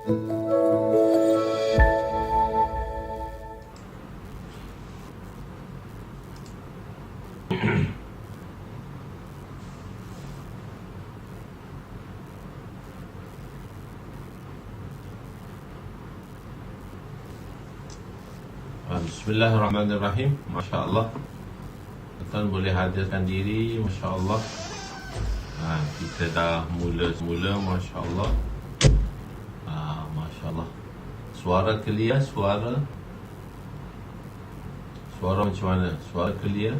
Bismillahirrahmanirrahim. Masya Allah, tuan boleh hadirkan diri. Masya Allah. Kita dah mula. Masya Allah. Masya Allah. Suara clear. Suara macam mana? Suara clear.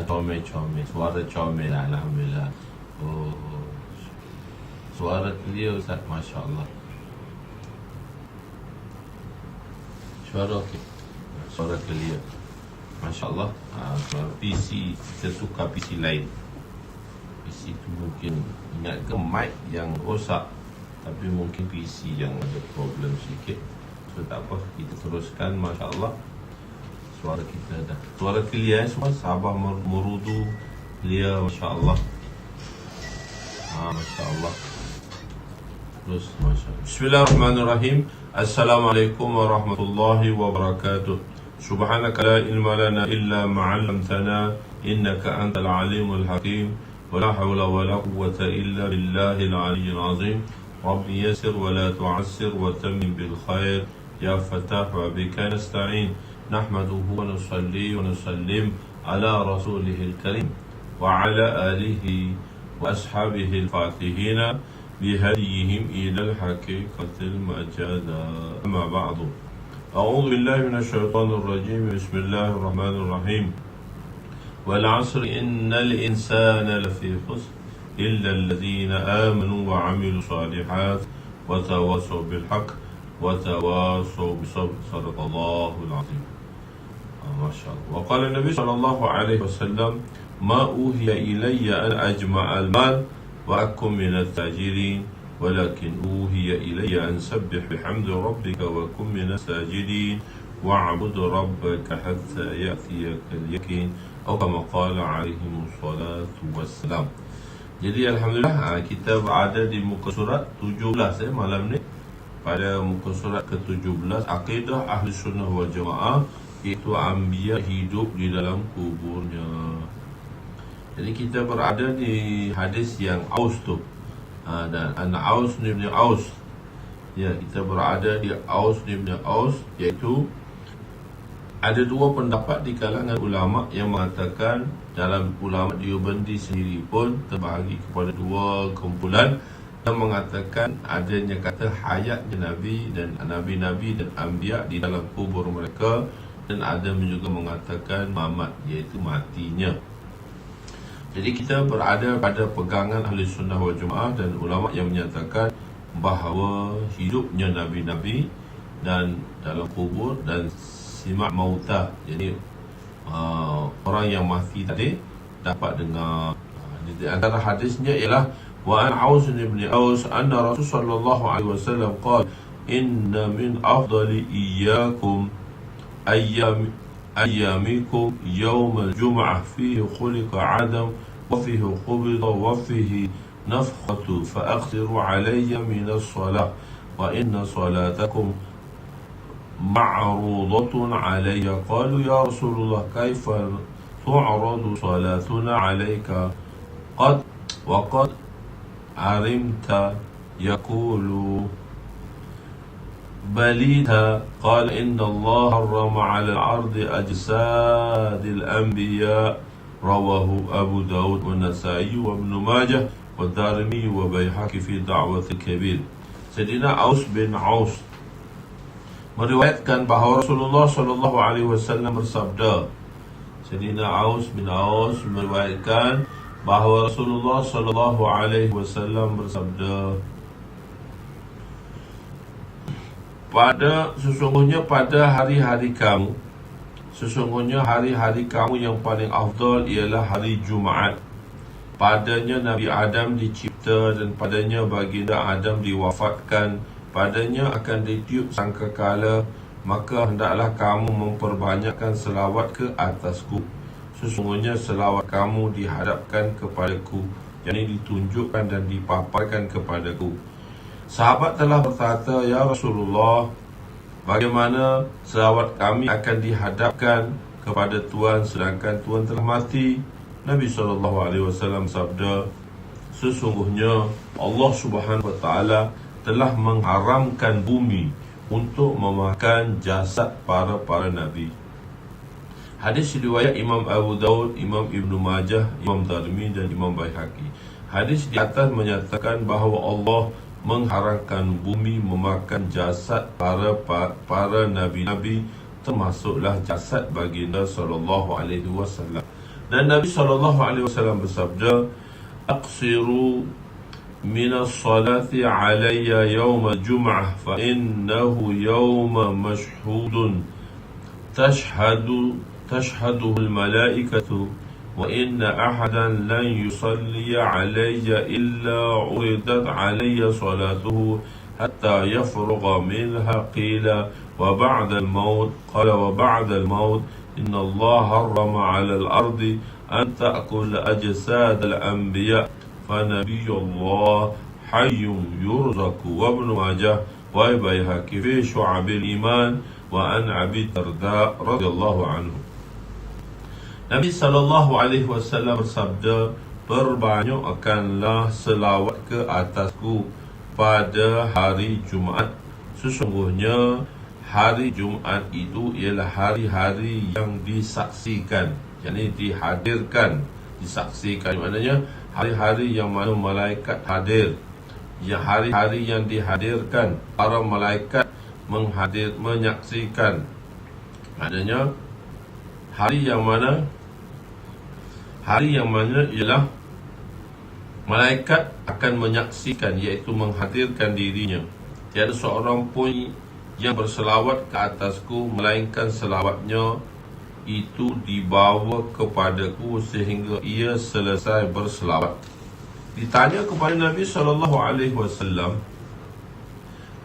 Comel. Suara comel, alhamdulillah. Suara clear Ustaz, Masya Allah. Suara okey. Suara clear, Masya Allah. PC, kita tukar PC lain. PC tu mungkin ingat ke mic yang rosak, tapi mungkin PC yang ada problem sikit. So tak apa, kita teruskan. Masya Allah. Suara kita dah. Suara clear semua. Sabah Murudu clear. Masya Allah. Masya Allah. Terus Masya Allah. Bismillahirrahmanirrahim. Assalamualaikum warahmatullahi wabarakatuh. Subhanaka la ilma lana illa ma'allamtana innaka antal alimul hakim. Wa la hawla wa la quwwata illa billahil aliyyil azim. Rabbi yassir wa la tu'assir wa tammim bil khair. Ya Fatah wa bika nasta'in. نحمده ونصلي ونسلم على رسوله الكريم وعلى آله وأصحابه الفاتحين بهديهم إلى الحقيقة المجادة. أما بعد، أعوذ بالله من الشيطان الرجيم. بسم الله الرحمن الرحيم. والعصر إن الإنسان لفي خسر إلا الذين آمنوا وعملوا الصالحات وتواصوا بالحق وتواصوا بالصبر. صدق الله العظيم. Masya Allah. Wa qala Nabi sallallahu alaihi wasallam, ma uhiya ilayya an ajma'a al-mal wa akum min at-tajirin walakin uhiya ilayya an sabbih bihamdi rabbika wa kum min as-sajidin wa'bud rabbaka hatta ya'tiyaka al-yaqin atau kama qala alaihi wassalatu wassalam. Jadi alhamdulillah, kita berada di muka surat 17 malam ni. Pada muka surat ke-17, akidah Ahli Sunnah wal Jamaah, iaitu Anbiya hidup di dalam kuburnya. Jadi kita berada di hadis yang Aus tu, dan Aus bin Aus. Ya, kita berada di Aus bin Aus, iaitu ada dua pendapat di kalangan ulama yang mengatakan, dalam ulama Deobandi sendiri pun terbahagi kepada dua kumpulan yang mengatakan adanya kata hayatnya Nabi dan Nabi-Nabi dan Anbiya di dalam kubur mereka, dan ada juga mengatakan mamat, iaitu matinya. Jadi kita berada pada pegangan Ahli Sunnah wal Jamaah dan ulama yang menyatakan bahawa hidupnya Nabi-Nabi dan dalam kubur dan simak mautah, jadi orang yang mati tadi dapat dengar. Jadi antara hadisnya ialah wa an Aus bin Aus anna Rasulullah sallallahu alaihi wasallam qala inna min afdali iyyakum أيامكم يوم الجمعة فيه خلق عدم وفيه قبض وفيه نفخة فأقصروا علي من الصلاة وإن صلاتكم معروضة علي. قالوا يا رسول الله كيف تعرض صلاتنا عليك وقد علمت يقول بليتها. قال إن الله حرم على الأرض أجساد الأنبياء. رواه أبو داود والنسائي وابن ماجه والدارمي وبيهقي في دعوة الكبير. Sayyidina Aus bin Aus meriwayatkan bahawa Rasulullah sallallahu alaihi wasallam bersabda. Sayyidina Aus bin Aus meriwayatkan bahawa Rasulullah sallallahu alaihi wasallam bersabda, sesungguhnya pada hari-hari kamu, sesungguhnya hari-hari kamu yang paling afdal ialah hari Jumaat. Padanya Nabi Adam dicipta dan padanya baginda Adam diwafatkan. Padanya akan ditiup sangkakala maka hendaklah kamu memperbanyakkan selawat ke atasku. Sesungguhnya selawat kamu dihadapkan kepadaku, yakni ditunjukkan dan dipaparkan kepadaku. Sahabat telah berkata, ya Rasulullah, bagaimana selawat kami akan dihadapkan kepada Tuhan sedangkan Tuhan telah mati? Nabi SAW sabda, sesungguhnya Allah Subhanahu Wa Taala telah mengharamkan bumi untuk memakan jasad para nabi. Hadis riwayat Imam Abu Daud, Imam Ibnu Majah, Imam Darimi dan Imam Baihaqi. Hadis di atas menyatakan bahawa Allah mengharamkan bumi memakan jasad para nabi-nabi, termasuklah jasad baginda sallallahu alaihi wasallam. Dan Nabi sallallahu alaihi wasallam bersabda, aqsiru min as-salati alayya yawm al-jum'ah fa innahu yawma mashhudun تشهده الملائكة وإن أحدا لن يصلي علي إلا عرضت علي صلاته حتى يفرغ منها. قيل وبعد الموت؟ قال وبعد الموت إن الله حرم على الأرض أن تأكل أجساد الأنبياء فنبي الله حي يرزق. وابن ماجه والبيهقي في شعب الإيمان وعن أبي الدرداء رضي الله عنه. Nabi SAW bersabda, perbanyakkanlah selawat ke atasku pada hari Jumaat. Sesungguhnya hari Jumaat itu ialah hari-hari yang disaksikan, yakni dihadirkan, disaksikan, maknanya hari-hari yang mana malaikat hadir, yang hari-hari yang dihadirkan, para malaikat menyaksikan, maknanya hari yang mana ialah malaikat akan menyaksikan, iaitu menghadirkan dirinya. Tiada seorang pun yang berselawat ke atasku melainkan selawatnya itu dibawa kepadaku sehingga ia selesai berselawat. Ditanya kepada Nabi SAW,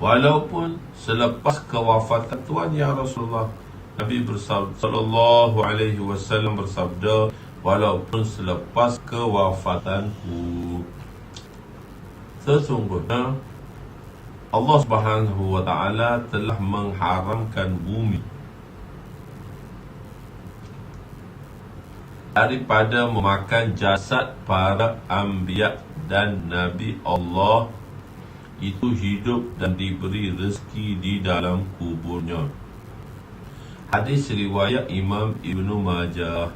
walaupun selepas kewafatan Tuhan ya Rasulullah, Nabi sallallahu alaihi wasallam bersabda, walaupun selepas kewafatanku. Sesungguhnya Allah Subhanahu Wa Taala telah mengharamkan bumi daripada memakan jasad para anbiya dan Nabi Allah itu hidup dan diberi rezeki di dalam kuburnya. Hadis riwayat Imam Ibnu Majah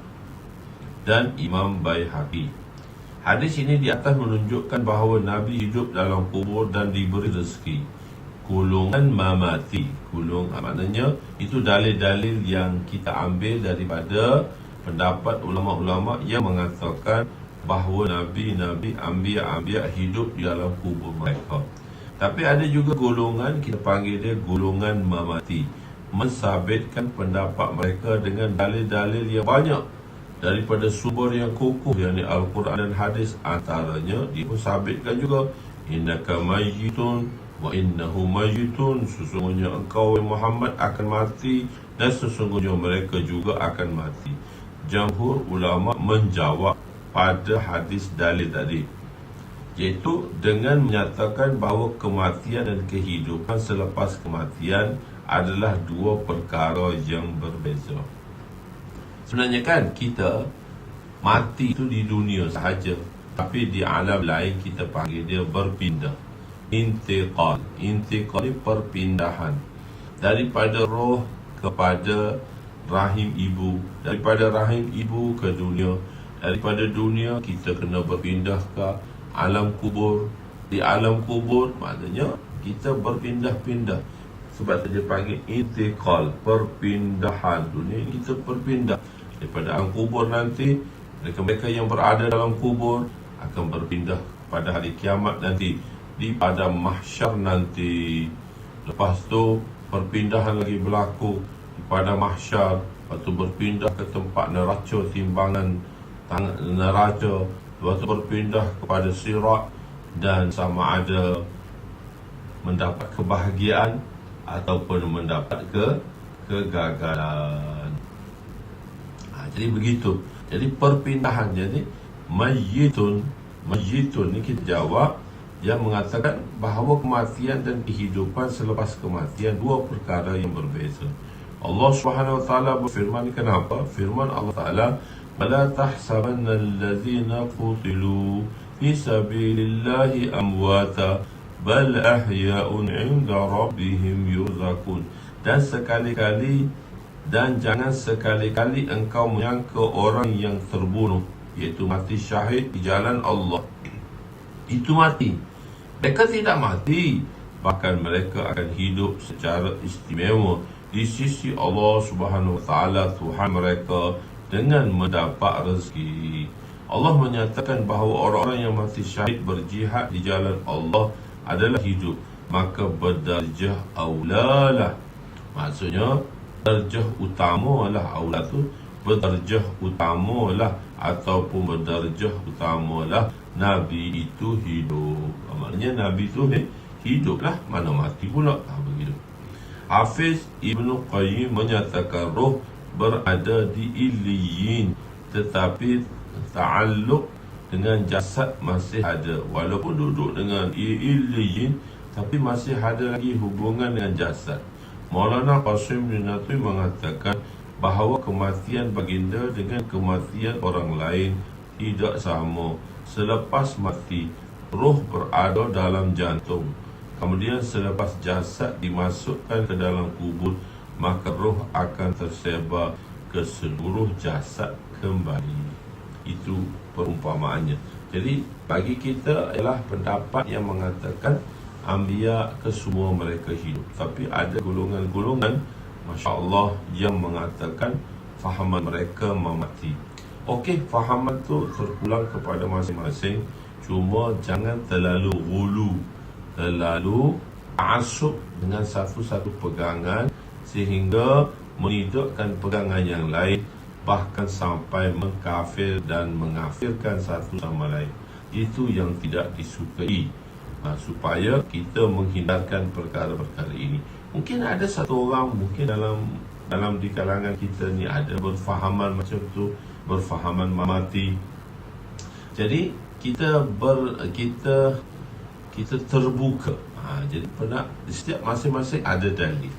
dan Imam Baihaqi. Hadis ini di atas menunjukkan bahawa Nabi hidup dalam kubur dan diberi rezeki. Golongan mamati, maknanya itu dalil-dalil yang kita ambil daripada pendapat ulama-ulama yang mengatakan bahawa Nabi-Nabi, Anbiya hidup di dalam kubur mereka. Tapi ada juga golongan, kita panggil dia golongan mamati, mensabitkan pendapat mereka dengan dalil-dalil yang banyak daripada sumber yang kukuh, yakni Al-Quran dan hadis. Antaranya dia sabitkan juga, innaka mayyitun wa innahu mayyitun, sesungguhnya engkau Muhammad akan mati dan sesungguhnya mereka juga akan mati. Jamhur ulama menjawab pada hadis dalil tadi, iaitu dengan menyatakan bahawa kematian dan kehidupan selepas kematian adalah dua perkara yang berbeza. Sebenarnya kan kita mati itu di dunia sahaja, tapi di alam lain kita panggil dia berpindah. Intiqal ni perpindahan daripada roh kepada rahim ibu, daripada rahim ibu ke dunia, daripada dunia kita kena berpindah ke alam kubur. Di alam kubur maknanya kita berpindah-pindah, sebab dia panggil intiqal, perpindahan. Dunia ini kita berpindah daripada alam kubur. Nanti mereka yang berada dalam kubur akan berpindah pada hari kiamat nanti, di padang mahsyar nanti. Lepas tu perpindahan lagi berlaku di padang mahsyar, lepas tu berpindah ke tempat neraca, timbangan neraca, lepas tu berpindah kepada sirat, dan sama ada mendapat kebahagiaan ataupun mendapat kegagalan. Jadi begitu. Jadi perpindahan. Jadi mayyitun ni kita jawab, dia mengatakan bahawa kematian dan kehidupan selepas kematian dua perkara yang berbeza. Allah Subhanahu wa taala berfirman, kenapa? Firman Allah Taala, "Wala tahsabanna allazina qutilu fi sabilillahi amwata bal ahya'un 'inda rabbihim yurzaqun." Dan jangan sekali-kali engkau menyangka orang yang terbunuh, iaitu mati syahid di jalan Allah, itu mati. Mereka tidak mati, bahkan mereka akan hidup secara istimewa di sisi Allah Subhanahu wa taala, Tuhan mereka, dengan mendapat rezeki. Allah menyatakan bahawa orang-orang yang mati syahid berjihad di jalan Allah adalah hidup, maka berdarjah aulalah. Maksudnya darjah utamalah, aula tu berdarjah utamalah ataupun berdarjah utamalah Nabi itu hidup. Maknanya Nabi itu hiduplah, mana mati pula. Begitu. Hafiz Ibnu Qayyim menyatakan roh berada di Illiyin, tetapi ta'alluq dengan jasad masih ada. Walaupun duduk dengan Illiyin, tapi masih ada lagi hubungan dengan jasad. Maulana Qasim bin Natwi mengatakan bahawa kematian baginda dengan kematian orang lain tidak sama. Selepas mati, roh berada dalam jantung. Kemudian selepas jasad dimasukkan ke dalam kubur, maka roh akan tersebar ke seluruh jasad kembali. Itu perumpamaannya. Jadi bagi kita ialah pendapat yang mengatakan Anbiya kesemua mereka hidup. Tapi ada golongan-golongan, Masya Allah, yang mengatakan fahaman mereka memati. Okey, fahaman tu terpulang kepada masing-masing. Cuma jangan terlalu ghulu, terlalu ta'assub dengan satu-satu pegangan sehingga menidakkan pegangan yang lain, bahkan sampai mengkafir dan mengafirkan satu sama lain. Itu yang tidak disukai. Supaya kita menghindarkan perkara-perkara ini. Mungkin ada satu orang, mungkin dalam di kalangan kita ni ada berfahaman macam tu, berfahaman mati. Jadi kita terbuka. Jadi setiap masing-masing ada dalil.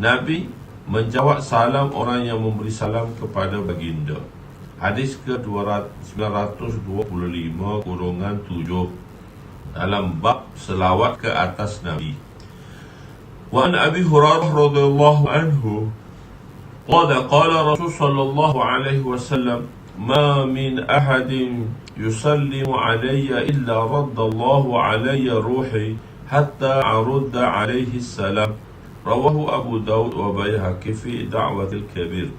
Nabi menjawab salam orang yang memberi salam kepada baginda. Hadis ke-925-7 dalam bab selawat ke atas Nabi. Wa an Abi Hurairah radhiyallahu anhu qala Rasul sallallahu alaihi wasallam, ma min ahadin yusallimu alayya illa raddallahu alayya ruhi hatta arudda alayhi salam. Rawahu Abu Daud wa Baihaqi fi Da'watil Kabir.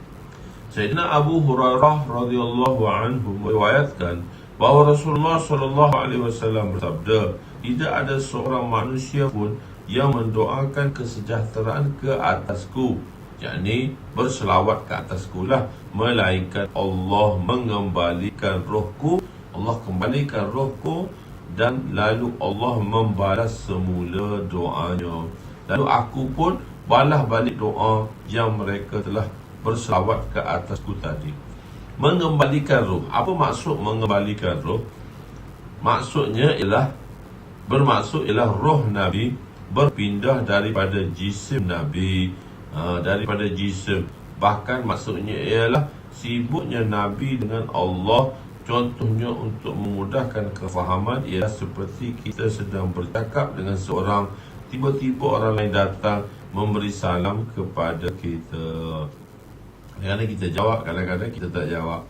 Sayyidina Abu Hurairah radhiyallahu anhu meriwayatkan bahawa Rasulullah sallallahu alaihi wasallam bersabda, tidak ada seorang manusia pun yang mendoakan kesejahteraan ke atasku, yakni berselawat ke atasku lah, melainkan Allah mengembalikan rohku, Allah kembalikan rohku, dan lalu Allah membalas semula doanya. Lalu aku pun balas balik doa yang mereka telah berselawat ke atasku tadi. Mengembalikan roh. Apa maksud mengembalikan roh? Bermaksud ialah roh Nabi berpindah daripada jisim Nabi, daripada jisim. Bahkan maksudnya ialah sibuknya Nabi dengan Allah. Contohnya untuk memudahkan kefahaman ialah seperti kita sedang bercakap dengan seorang, tiba-tiba orang lain datang memberi salam kepada kita. Kadang-kadang kita jawab, kadang-kadang kita tak jawab.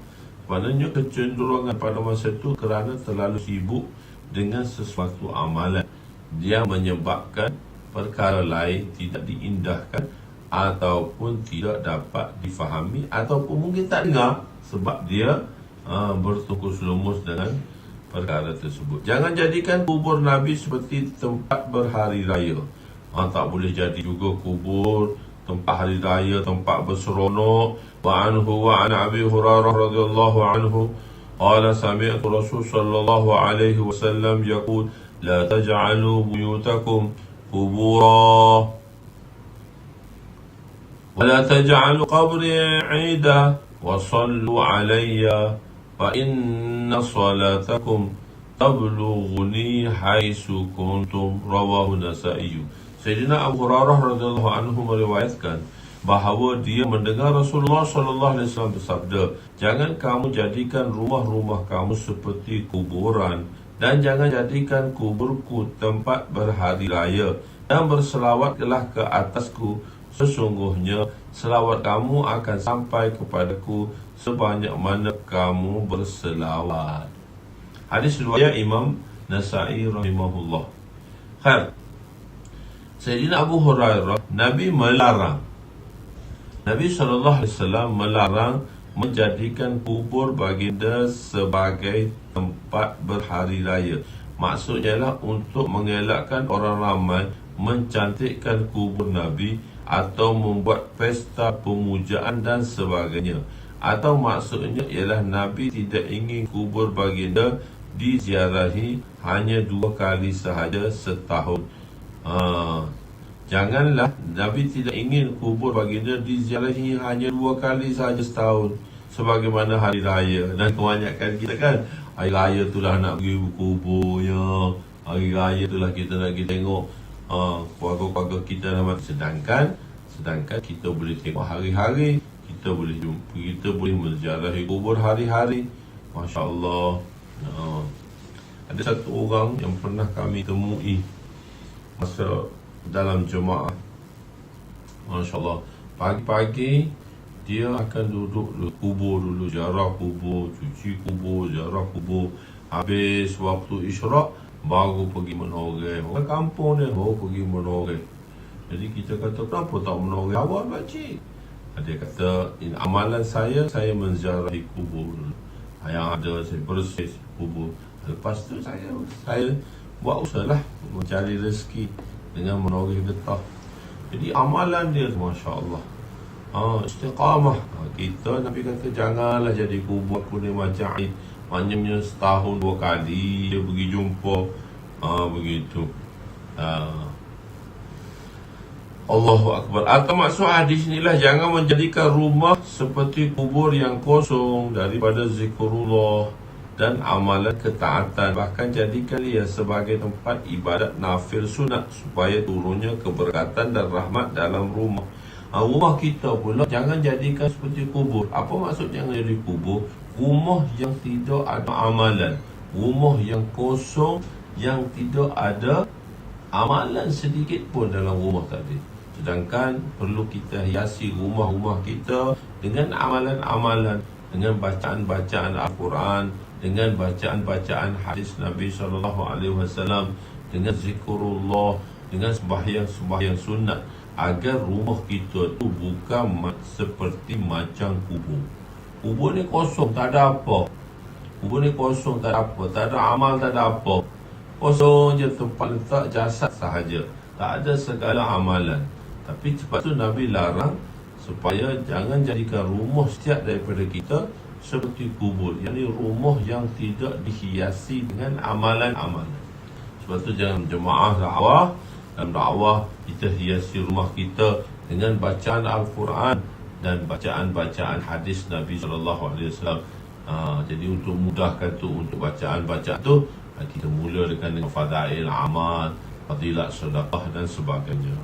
Maknanya kecenderungan pada masa itu kerana terlalu sibuk dengan sesuatu amalan, dia menyebabkan perkara lain tidak diindahkan ataupun tidak dapat difahami, ataupun mungkin tak dengar sebab dia bertungkus lumus dengan perkara tersebut. Jangan jadikan kubur Nabi seperti tempat berhari raya. Tak boleh jadi juga kubur tempat hari raya, tempat berseronok. Wa anhu wa an Abi Hurairah radhiyallahu anhu qala sami'tu Rasul sallallahu alaihi wasallam yaqul la taj'alu buyutakum قبورا ولا تجعلوا قبري عيدا وصلوا علي فإن صلاتكم تبلغني حيث كنتم. Rawahu Nasa'i. Sayyidina Abu Hurairah radhiyallahu anhu meriwayatkan bahawa dia mendengar Rasulullah sallallahu alaihi wasallam bersabda, jangan kamu jadikan rumah-rumah kamu seperti kuburan, dan jangan jadikan kuburku tempat berhari raya, dan berselawatlah ke atasku, sesungguhnya selawat kamu akan sampai kepadaku sebanyak mana kamu berselawat. Hadis riwayat Imam Nasa'i rahimahullah. Khair. Sayyidina Abu Hurairah, Nabi SAW melarang menjadikan kubur baginda sebagai tempat berhari raya. Maksudnya lah untuk mengelakkan orang ramai mencantikkan kubur Nabi atau membuat pesta pemujaan dan sebagainya. Atau maksudnya ialah Nabi tidak ingin kubur baginda diziarahi hanya 2 kali sahaja setahun. Janganlah, Nabi tidak ingin kubur baginda diziarahi hanya 2 kali sahaja setahun, sebagaimana hari raya. Dan kebanyakan kita kan, hari raya tu lah nak pergi kuburnya, hari raya tu lah kita nak pergi tengok keluarga-keluarga kita nama. Sedangkan kita boleh tengok hari-hari, kita boleh menziarahi kubur hari-hari. Masya Allah. Ada satu orang yang pernah kami temui masa dalam jemaah. Masya Allah, pagi-pagi dia akan duduk di kubur dulu, ziarah kubur, cuci kubur, ziarah kubur. Habis waktu isyraq baru pergi menoreh. Orang kampung dia baru pergi menoreh. Jadi kita kata, kenapa tak menoreh awal makcik? Dia kata, amalan saya menziarahi kubur dulu. Yang ada saya bersih kubur. Lepas tu saya buat usaha lah mencari rezeki dengan menoreh getah. Jadi amalan dia, Masya Allah, istiqamah. Kita Nabi kata janganlah jadi kubur aku ni macam Aid, maknanya setahun 2 kali dia pergi jumpa. Begitu. Allahu Akbar. Atau maksud hadis inilah, jangan menjadikan rumah seperti kubur yang kosong daripada zikrullah dan amalan ketaatan. Bahkan jadikan ia sebagai tempat ibadat nafil sunat, supaya turunnya keberkatan dan rahmat dalam rumah. Rumah kita pula jangan jadikan seperti kubur. Apa maksud jangan jadi kubur? Rumah yang tidak ada amalan, rumah yang kosong, yang tidak ada amalan sedikit pun dalam rumah tadi. Sedangkan perlu kita hiasi rumah-rumah kita dengan amalan-amalan, dengan bacaan-bacaan Al-Quran, dengan bacaan-bacaan hadis Nabi SAW, dengan zikrullah, dengan sembahyang-sembahyang sunat, agar rumah kita tu bukan seperti macam kubur. Kubur ni kosong, tak ada apa. Kubur ni kosong, tak ada apa, tak ada amal, tak ada apa. Kosong je tempat letak jasad sahaja, tak ada segala amalan. Tapi sebab tu Nabi larang supaya jangan jadikan rumah setiap daripada kita seperti kubur, yakni rumah yang tidak dihiasi dengan amalan-amalan. Sebab tu jangan jemaah dakwah, dalam dakwah kita hiasi rumah kita dengan bacaan Al-Quran dan bacaan-bacaan hadis Nabi SAW. Jadi untuk mudahkan tu, untuk bacaan-bacaan tu, kita mula dengan fadail amal, fadilat sedekah dan sebagainya.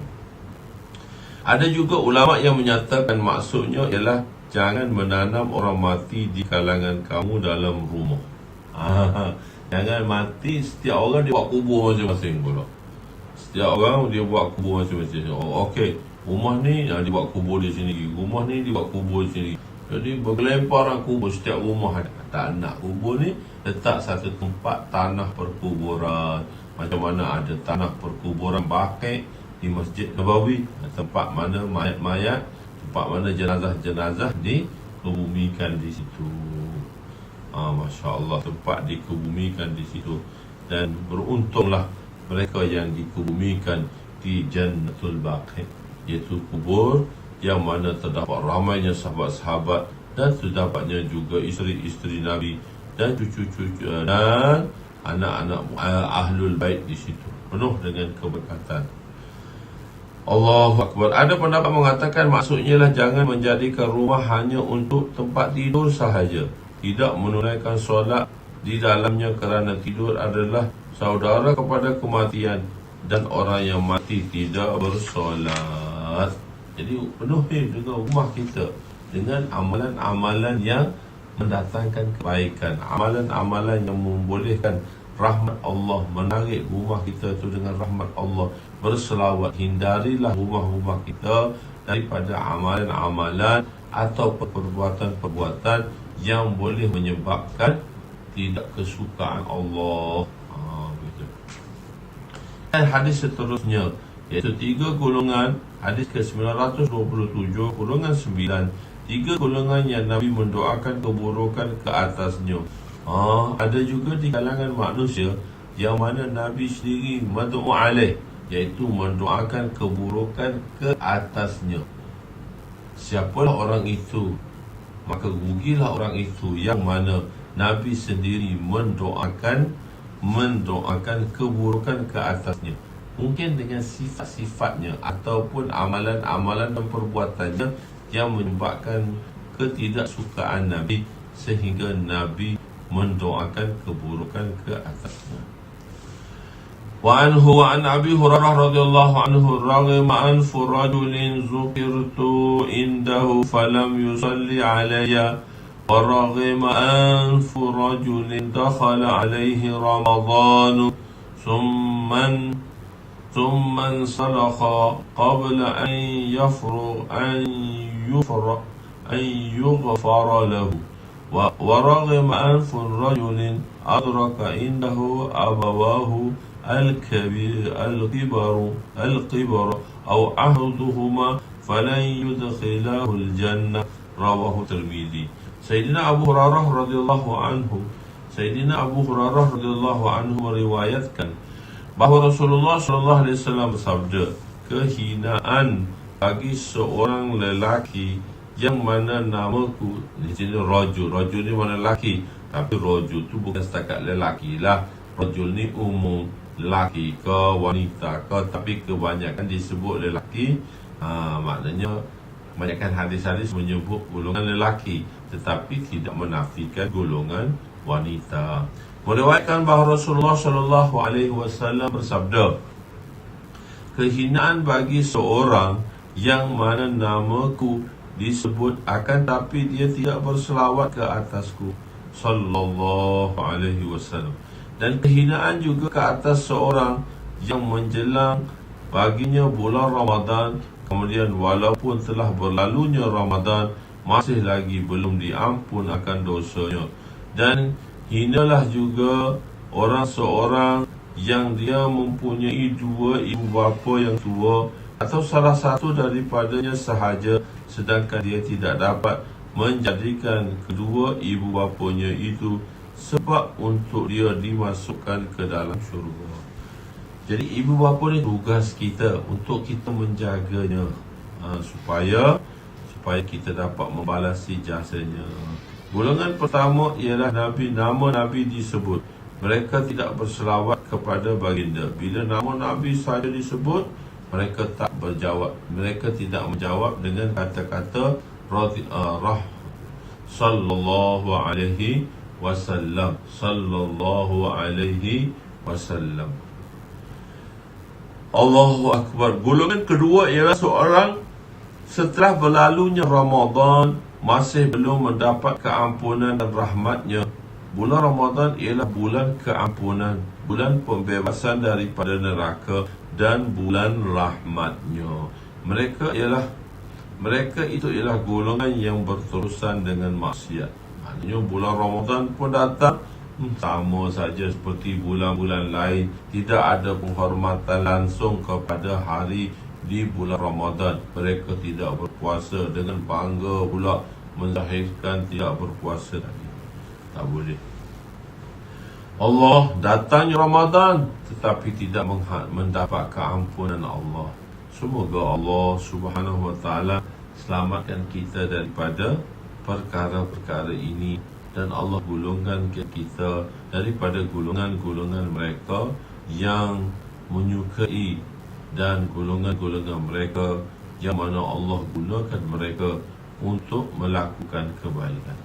Ada juga ulama yang menyatakan maksudnya ialah jangan menanam orang mati di kalangan kamu dalam rumah. Jangan mati, setiap orang dia buat kubur masing-masing pula. Setiap orang dia buat kubur masing-masing. Okey, rumah ni dia buat kubur di sini, rumah ni dia buat kubur di sini. Jadi bergelemparan kubur, setiap rumah tak nak kubur ni letak satu tempat tanah perkuburan. Macam mana ada tanah perkuburan Baqi di Masjid Nabawi, tempat mana mayat-mayat, tempat mana jenazah-jenazah dikebumikan di situ. Masya Allah, tempat dikebumikan di situ. Dan beruntunglah mereka yang dikebumikan di Jannatul Baqi, iaitu kubur yang mana terdapat ramainya sahabat-sahabat, dan terdapatnya juga isteri-isteri Nabi dan cucu-cucu dan anak-anak Ahlul Bait di situ, penuh dengan keberkatan. Allahu Akbar. Ada pendapat mengatakan maksudnya lah jangan menjadikan rumah hanya untuk tempat tidur sahaja. Tidak menunaikan solat di dalamnya kerana tidur adalah saudara kepada kematian dan orang yang mati tidak bersolat. Jadi penuhi juga rumah kita dengan amalan-amalan yang mendatangkan kebaikan, amalan-amalan yang membolehkan rahmat Allah, menarik rumah kita tu dengan rahmat Allah, berselawat. Hindarilah rumah-rumah kita daripada amalan-amalan atau perbuatan-perbuatan yang boleh menyebabkan tidak kesukaan Allah. Dan hadis seterusnya, iaitu 3 golongan, hadis ke-927, golongan 9, 3 golongan yang Nabi mendoakan keburukan ke atasnya. Ada juga di kalangan manusia yang mana Nabi sendiri mad'u alaih, iaitu mendoakan keburukan ke atasnya. Siapalah orang itu? Maka rugilah orang itu yang mana Nabi sendiri mendoakan keburukan ke atasnya. Mungkin dengan sifat-sifatnya ataupun amalan-amalan dan perbuatannya yang menyebabkan ketidaksukaan Nabi, sehingga Nabi mendoakan keburukan ke atasnya. Wa an Abi Hurairah radhiyallahu anhu, raghima anfu rajulin zukirtu indahu falam yusalli alayya, wa raghima anfu rajulin dakhala alayhi Ramadan ثم انسلخ قبل أن يغفر له، ورغم أنف رجل أدرك عنده أبواه الكبر أو أحدهما فلن يدخله الجنة، رواه الترمذي. Sayyidina Abu Hurairah radhiyallahu anhu meriwayatkan bahawa Rasulullah SAW bersabda, kehinaan bagi seorang lelaki yang mana namaku, di sini rajul ni mana lelaki, tapi rajul tu bukan setakat lelaki lah. Rajul ni umum, lelaki ke wanita ke, tapi kebanyakan disebut lelaki. Maknanya kebanyakan hadis-hadis menyebut golongan lelaki, tetapi tidak menafikan golongan wanita. Meriwayatkan bahawa Rasulullah SAW bersabda, kehinaan bagi seorang yang mana namaku disebut akan tapi dia tidak berselawat ke atasku sallallahu alaihi wasallam, dan kehinaan juga ke atas seorang yang menjelang baginya bulan Ramadan, kemudian walaupun telah berlalunya Ramadan masih lagi belum diampun akan dosanya. Dan hinalah juga seorang yang dia mempunyai 2 ibu bapa yang tua atau salah satu daripadanya sahaja, sedangkan dia tidak dapat menjadikan kedua ibu bapanya itu sebab untuk dia dimasukkan ke dalam syurga. Jadi ibu bapa ni tugas kita untuk kita menjaganya, supaya kita dapat membalasi jasanya. Golongan pertama ialah nama Nabi disebut, mereka tidak berselawat kepada baginda. Bila nama Nabi saja disebut, mereka tak berjawab, mereka tidak menjawab dengan kata-kata sallallahu alaihi wasallam. Allahu Akbar. Golongan kedua ialah seorang setelah berlalunya Ramadan masih belum mendapat keampunan dan rahmatnya. Bulan Ramadan ialah bulan keampunan, bulan pembebasan daripada neraka dan bulan rahmatnya. Mereka itu ialah golongan yang berterusan dengan maksiat. Maknanya bulan Ramadan pun datang, sama saja seperti bulan-bulan lain, tidak ada penghormatan langsung kepada hari di bulan Ramadan. Mereka tidak berpuasa dengan bangga pula menzahirkan tidak berpuasa tadi. Tak boleh. Allah datangnya Ramadan tetapi tidak mendapat keampunan Allah. Semoga Allah Subhanahu wa taala selamatkan kita daripada perkara-perkara ini, dan Allah golongkan kita daripada golongan-golongan mereka yang menyukai dan golongan-golongan mereka yang mana Allah gunakan mereka untuk melakukan kebaikan.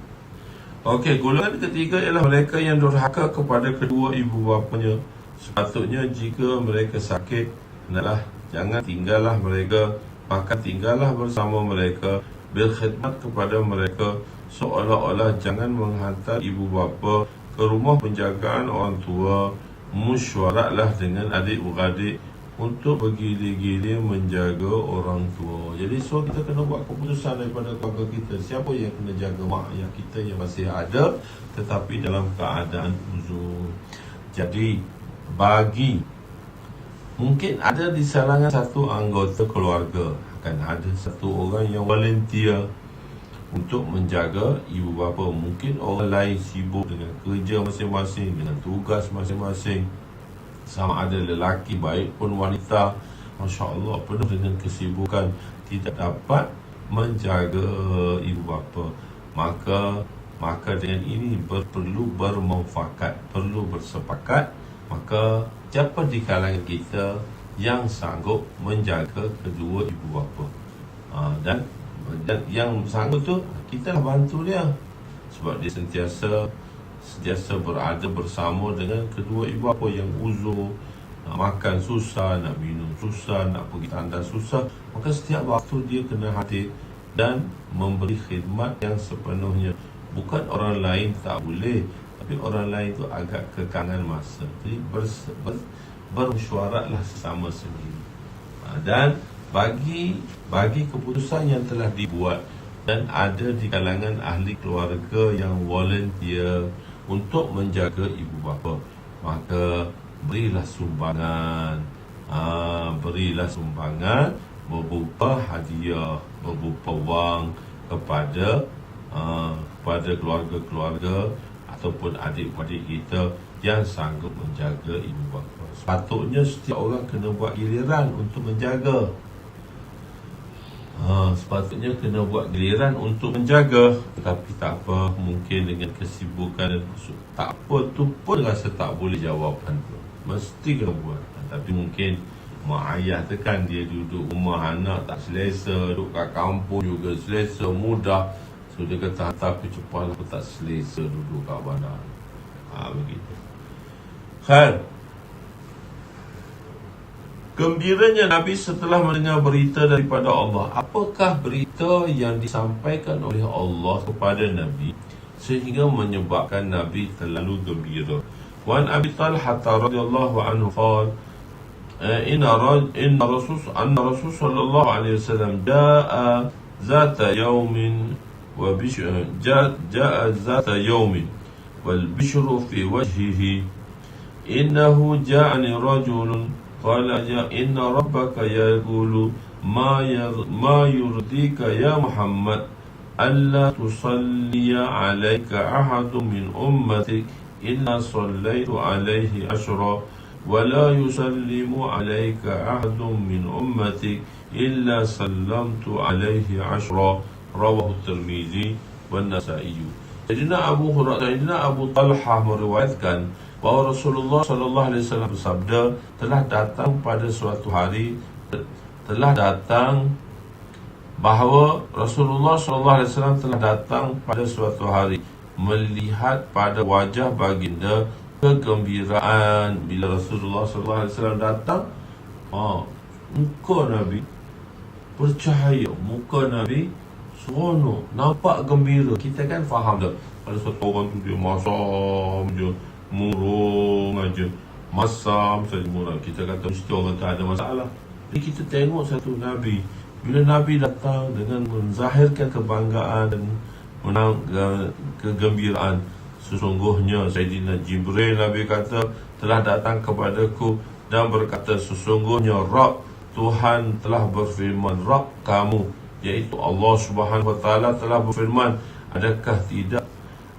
Okey, golongan ketiga ialah mereka yang durhaka kepada kedua ibu bapanya. Sepatutnya jika mereka sakit, jangan tinggallah mereka, maka tinggallah bersama mereka, berkhidmat kepada mereka, seolah-olah jangan menghantar ibu bapa ke rumah penjagaan orang tua. Mesyuaratlah dengan adik-beradik untuk bergilir-gilir menjaga orang tua. Jadi kita kena buat keputusan daripada keluarga kita, siapa yang kena jaga mak ayah kita yang masih ada tetapi dalam keadaan uzur. Jadi mungkin ada di salangan satu anggota keluarga akan ada satu orang yang volunteer untuk menjaga ibu bapa. Mungkin orang lain sibuk dengan kerja masing-masing, dengan tugas masing-masing, sama ada lelaki baik pun wanita, Masya Allah, penuh dengan kesibukan, tidak dapat menjaga ibu bapa. Maka dengan ini perlu bermufakat, perlu bersepakat. Maka siapa di kalangan kita yang sanggup menjaga kedua ibu bapa, dan yang sanggup tu kita bantu dia, sebab dia sentiasa berada bersama dengan kedua ibu bapa yang uzur, nak makan susah, nak minum susah, nak pergi tandas susah. Maka setiap waktu dia kena hadir dan memberi khidmat yang sepenuhnya. Bukan orang lain tak boleh, tapi orang lain tu agak kekangan masa. Jadi bermesyuaratlah sesama sendiri, dan bagi keputusan yang telah dibuat, dan ada di kalangan ahli keluarga yang volunteer untuk menjaga ibu bapa, maka berilah sumbangan, berupa hadiah, berupa wang kepada keluarga-keluarga ataupun adik-adik kita yang sanggup menjaga ibu bapa. Sepatutnya setiap orang kena buat giliran untuk menjaga. Tetapi tak apa, mungkin dengan kesibukan tak apa tu pun rasa tak boleh jawapan tu, mesti kena buat. Tapi mungkin mak ayah tekan dia duduk rumah anak tak selesa, duduk kat kampung juga selesa, mudah. So dia kata, tapi cepat aku tak selesa duduk kat mana. Begitu. Khair. Gembiranya Nabi setelah mendengar berita daripada Allah. Apakah berita yang disampaikan oleh Allah kepada Nabi sehingga menyebabkan Nabi terlalu gembira? Wan Abi Talha radhiyallahu anhu qala inna Rasul sallallahu alaihi wasallam jaa zata yawmin wa jaa zata yawmin wal bishru fi wajhihi innahu ja'ani rajulun قال إن ربك يقول ما يرضيك يا محمد ألا تصلي عليك أحد من أمتك إلا صليت عليه 10 ولا يسلم عليك أحد من أمتك إلا سلمت عليه 10 رواه الترمذي والنسائي. Sayyidina Abu Talha meriwayatkan bahawa Rasulullah sallallahu alaihi wasallam bersabda, Rasulullah sallallahu alaihi wasallam telah datang pada suatu hari melihat pada wajah baginda kegembiraan. Bila Rasulullah sallallahu alaihi wasallam datang, muka Nabi bercahaya, muka Nabi seronok, nampak gembira. Kita kan faham dah, ada satu orang tu dia masam je, murung aja, masam saja murung. Kita kata mesti orang tu ada masalah. Jadi kita tengok satu Nabi, bila Nabi datang dengan menzahirkan kebanggaan dan kegembiraan, sesungguhnya Sayyidina Jibril, Nabi kata, telah datang kepadaku dan berkata, sesungguhnya Rabb Tuhan telah berfirman, Rabb kamu, iaitu Allah Subhanahu Wa Taala telah berfirman,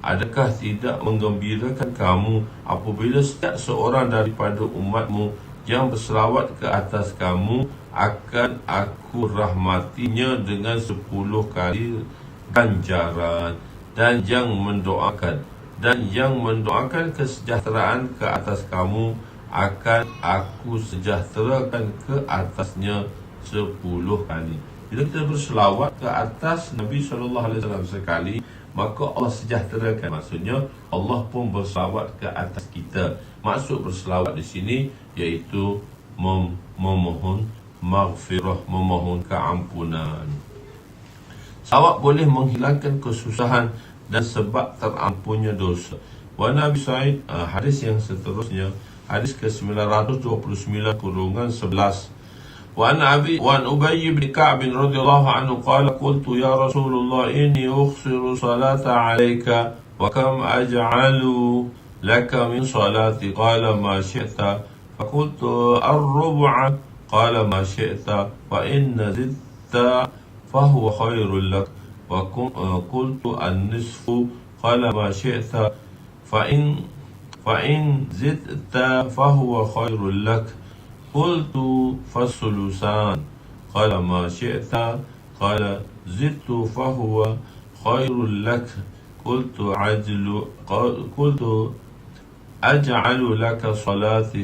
adakah tidak menggembirakan kamu apabila setiap seorang daripada umatmu yang berselawat ke atas kamu akan aku rahmatinya dengan 10 kali ganjaran, dan yang mendoakan kesejahteraan ke atas kamu akan aku sejahterakan ke atasnya 10 kali. Bila kita berselawat ke atas Nabi SAW sekali, maka Allah sejahterakan. Maksudnya Allah pun berselawat ke atas kita. Maksud berselawat di sini iaitu memohon maghfirah, memohon keampunan. Selawat boleh menghilangkan kesusahan dan sebab terampunnya dosa. Wa Nabi Sa'id, hadis yang seterusnya, hadis ke-929 kurungan 11. Wa an Ubay bin Ka'b radhiyallahu anhu qala qultu ya Rasulullah inni ukhsiru salata alayka wa kam aj'alu laka min salati qala ma syi'ta faqultu ar-rub'a qala ma syi'ta fa inna zidta fahuwa khairul lak wa qultu an-nisfu qala ma syi'ta fa in zidta fahuwa khairul lak قلت فالثلثان قال ما شئت قال زدت فهو خير لك قلت أجعل لك صلاتي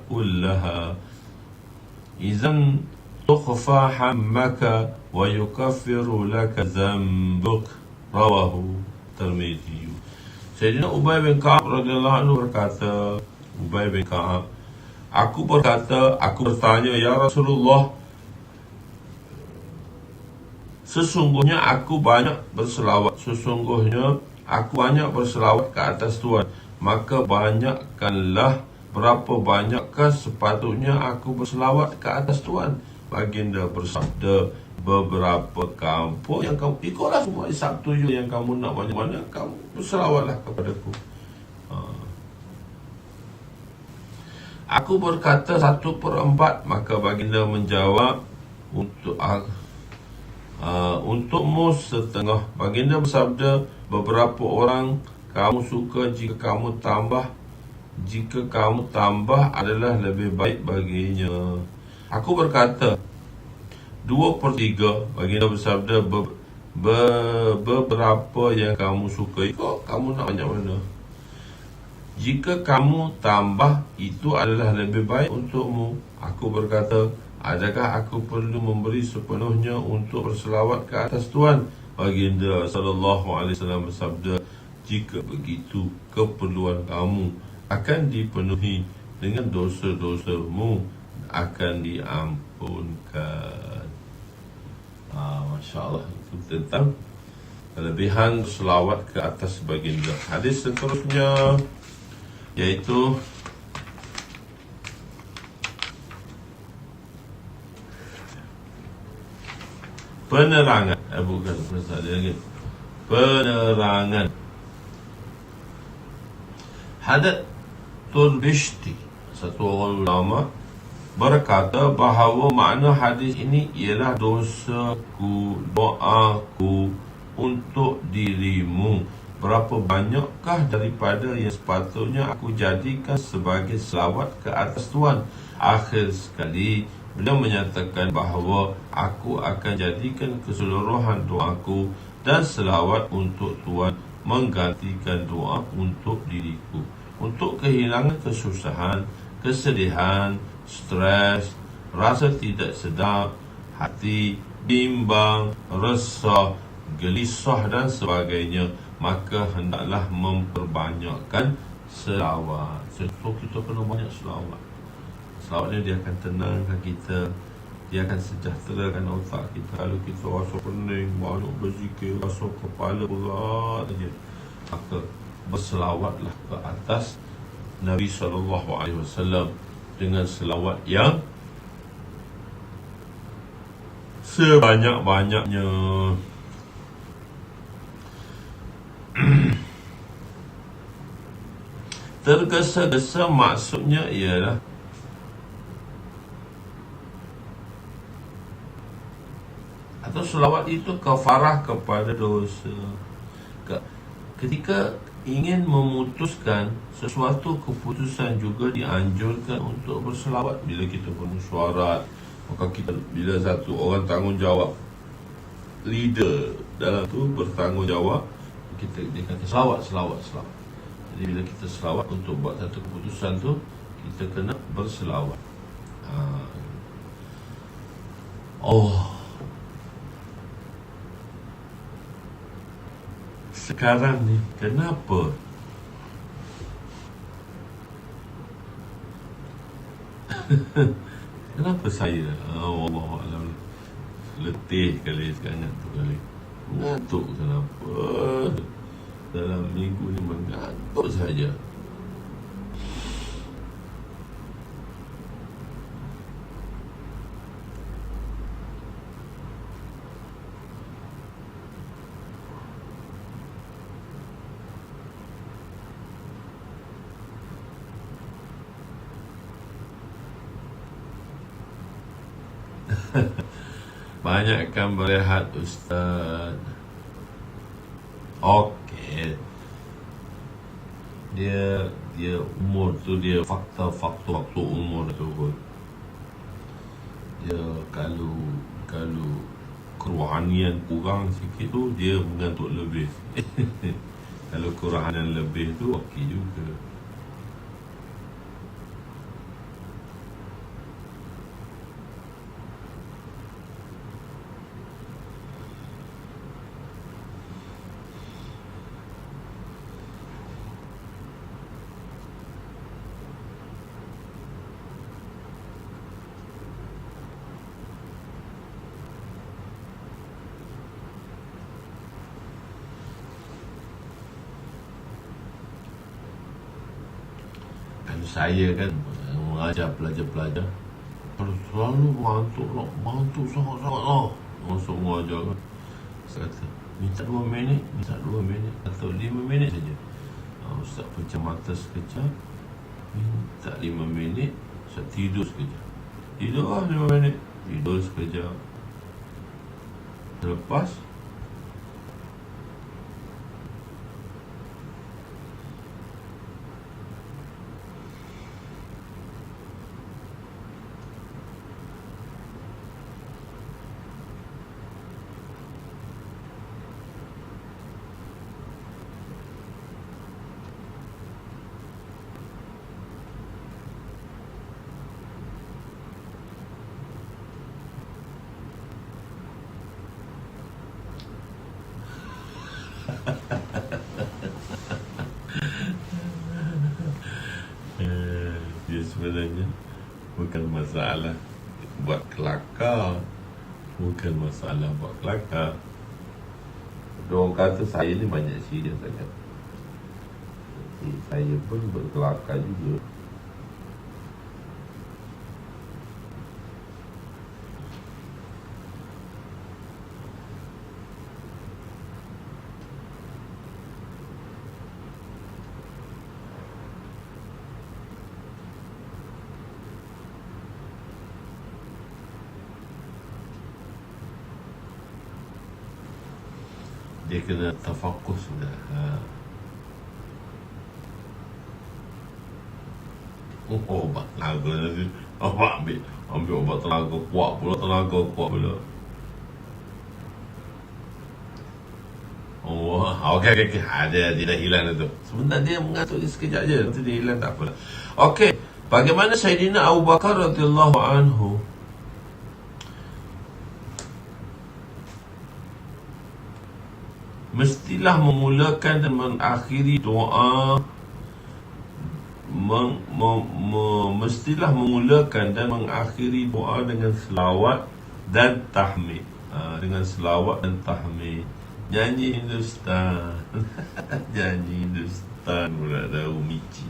كلها إذا تخفى حمك ويكفر لك ذنبك رواه الترمذي. Sayyidina Ubay bin Ka'ab radhiyallahu anhu berkata, Ubay bin Ka'ab, aku bertanya, ya Rasulullah, sesungguhnya aku banyak berselawat ke atas Tuhan, maka banyakkanlah, berapa banyakkah sepatutnya aku berselawat ke atas Tuhan? Baginda bersabda, beberapa kampung yang kamu ikutlah semua isap tujuh yang kamu nak banyak-banyak, kamu berselawatlah kepadaku. Aku berkata 1/4, maka baginda menjawab, untukmu setengah. Baginda bersabda, beberapa orang kamu suka, jika kamu tambah adalah lebih baik baginya. Aku berkata 2/3. Baginda bersabda, beberapa yang kamu suka, kok kamu nak banyak mana? Jika kamu tambah, itu adalah lebih baik untukmu. Aku berkata, adakah aku perlu memberi sepenuhnya untuk berselawat ke atas Tuhan? Baginda SAW bersabda, jika begitu, keperluan kamu akan dipenuhi dengan dosa-dosamu akan diampunkan. Masya Allah, itu tentang kelebihan selawat ke atas baginda. Hadis seterusnya yaitu penerangan. Bukan penerangan. Hadatul Bishti, satu orang ulama, berkata bahawa makna hadis ini ialah dosaku, doaku untuk dirimu, berapa banyakkah daripada yang sepatutnya aku jadikan sebagai selawat ke atas Tuhan? Akhir sekali, beliau menyatakan bahawa aku akan jadikan keseluruhan doaku dan selawat untuk Tuhan menggantikan doa untuk diriku, untuk kehilangan kesusahan, kesedihan, stres, rasa tidak sedap hati, bimbang, resah, gelisah dan sebagainya. Maka hendaklah memperbanyakkan selawat. So kita kena banyak selawat. Selawat ni dia akan tenangkan kita, dia akan sejahterakan otak kita. Kalau kita rasa pening, banyak berzikir, rasa kepala berat saja, maka berselawatlah ke atas Nabi SAW dengan selawat yang sebanyak-banyaknya. Tergesa-gesa maksudnya ialah atau selawat itu kafarah kepada dosa. Ketika ingin memutuskan sesuatu keputusan juga dianjurkan untuk berselawat. Bila kita bermesyuarat, maka kita, bila satu orang tanggungjawab, leader dalam tu bertanggungjawab, dia kata selawat. Jadi bila kita selawat untuk buat satu keputusan tu, kita kena berselawat. Oh, sekarang ni kenapa kenapa saya Wallahualam letih kali sekarang tu kali ngantuk kenapa dalam minggu ni mengantuk saja. Banyakkan berehat Ustaz. Okey. Dia umur tu dia faktor umur tu pun. Dia kalau kerohanian kurang sikit tu dia mengantuk lebih. Kalau kerohanian lebih tu okey juga. Saya kan mengajar pelajar-pelajar selalu mengantuk sangat-sangat lah masuk mengajar kan. Saya kata minta 2 minit atau 5 minit saja. Ustaz pejam mata sekejap, minta 5 minit, Ustaz tidur sekejap. Tidur lah 5 minit, tidur sekejap. Lepas dia sebenarnya bukan masalah buat kelakar. Diorang kata saya ni banyak serius sangat. Saya pun berkelakar juga. Dia kena tafakus sudah. Obat tenaga nanti ambil obat tenaga kuat pula. Okey. Dia dah hilang itu. Sebentar dia mengantuk dia sekejap je, nanti dia hilang tak apalah. Okey, bagaimana Sayyidina Abu Bakar radhiyallahu anhu mestilah memulakan dan mengakhiri doa mestilah memulakan dan mengakhiri doa dengan selawat dan tahmid. Dengan selawat dan tahmid. Nyanyi Hindustan. Nyanyi Hindustan pula tahu Michi.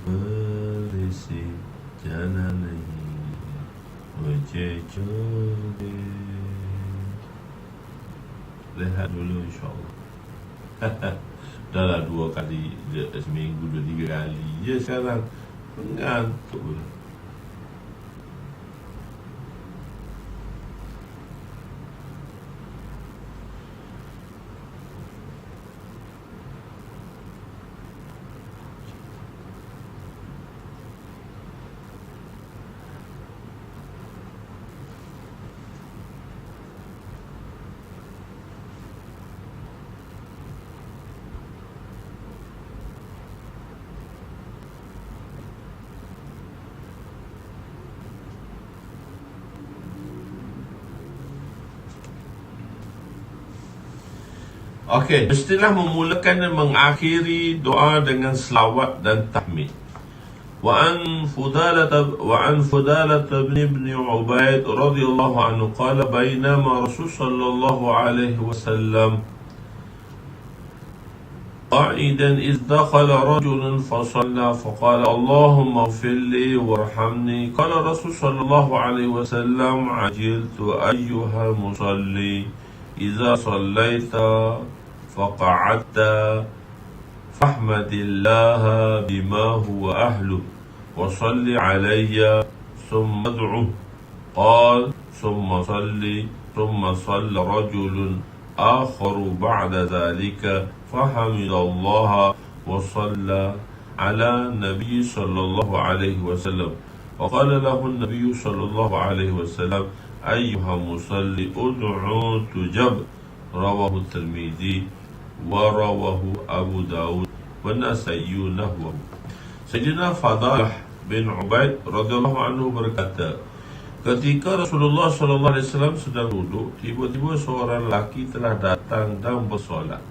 Berisi jangan lagi मुझे छोड़ दे. Rehat dulu insyaAllah. Dah lah 2 kali seminggu 2-3 kali je sekarang. Mengantuk pula. Okey, mestilah memulakan dan mengakhiri doa dengan selawat dan tahmid. وعن فضالة بن عبيد رضي الله عنه قال بينما رسول صلى الله عليه وسلم قاعدا إذ دخل رجل فصلى فقال اللهم اغفر لي وارحمني قال الرسول صلى الله عليه وسلم عجلت أيها المصلي إذا صليت فقعدت فاحمد الله بما هو أهله وصل علي ثم ادعه قال ثم صلى رجل آخر بعد ذلك فحمد الله وصلى على النبي صلى الله عليه وسلم وقال له النبي صلى الله عليه وسلم أيها المصلي ادعو تجب رواه الترمذي ورواه أبو داود والنسائي نحوه. Sayyidina Fadalah bin Ubaid radhiyallahu anhu berkata, ketika Rasulullah sallallahu alaihi wasallam sedang duduk, tiba-tiba seorang lelaki telah datang dan bersolat.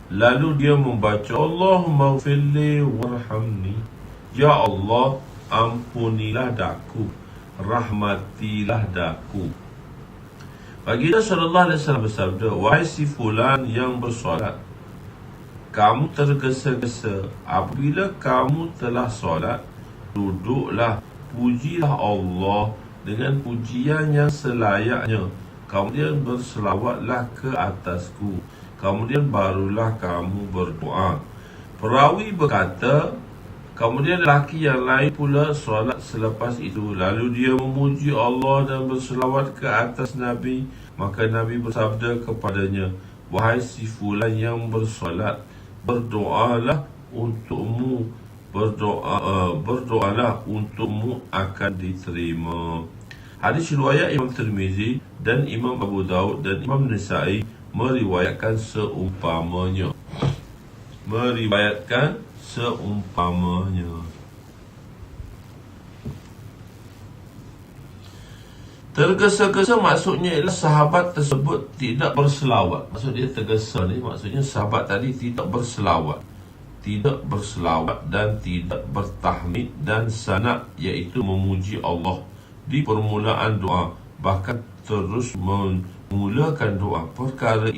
Lalu dia membaca Allahumma ighfirli warhamni. Ya Allah, ampunilah daku, rahmatilah daku. Baginda sallallahu alaihi wasallam bersabda, wahai si fulan yang bersolat, kamu tergesa-gesa. Apabila kamu telah solat, duduklah, pujilah Allah dengan pujian yang selayaknya. Kemudian berselawatlah ke atasku. Kemudian barulah kamu berdoa. Perawi berkata, kemudian lelaki yang lain pula solat selepas itu. Lalu dia memuji Allah dan berselawat ke atas Nabi. Maka Nabi bersabda kepadanya, wahai si fulan yang bersolat, berdoalah untukmu, berdoalah untukmu akan diterima. Hadis riwayat Imam Tirmizi dan Imam Abu Daud dan Imam Nasa'i meriwayatkan seumpamanya. Tergesa-gesa maksudnya ialah sahabat tersebut tidak berselawat. Maksud dia tergesa ni, maksudnya sahabat tadi tidak berselawat. Tidak berselawat dan tidak bertahmid dan sana, iaitu memuji Allah di permulaan doa. Bahkan terus memulakan doa. Perkara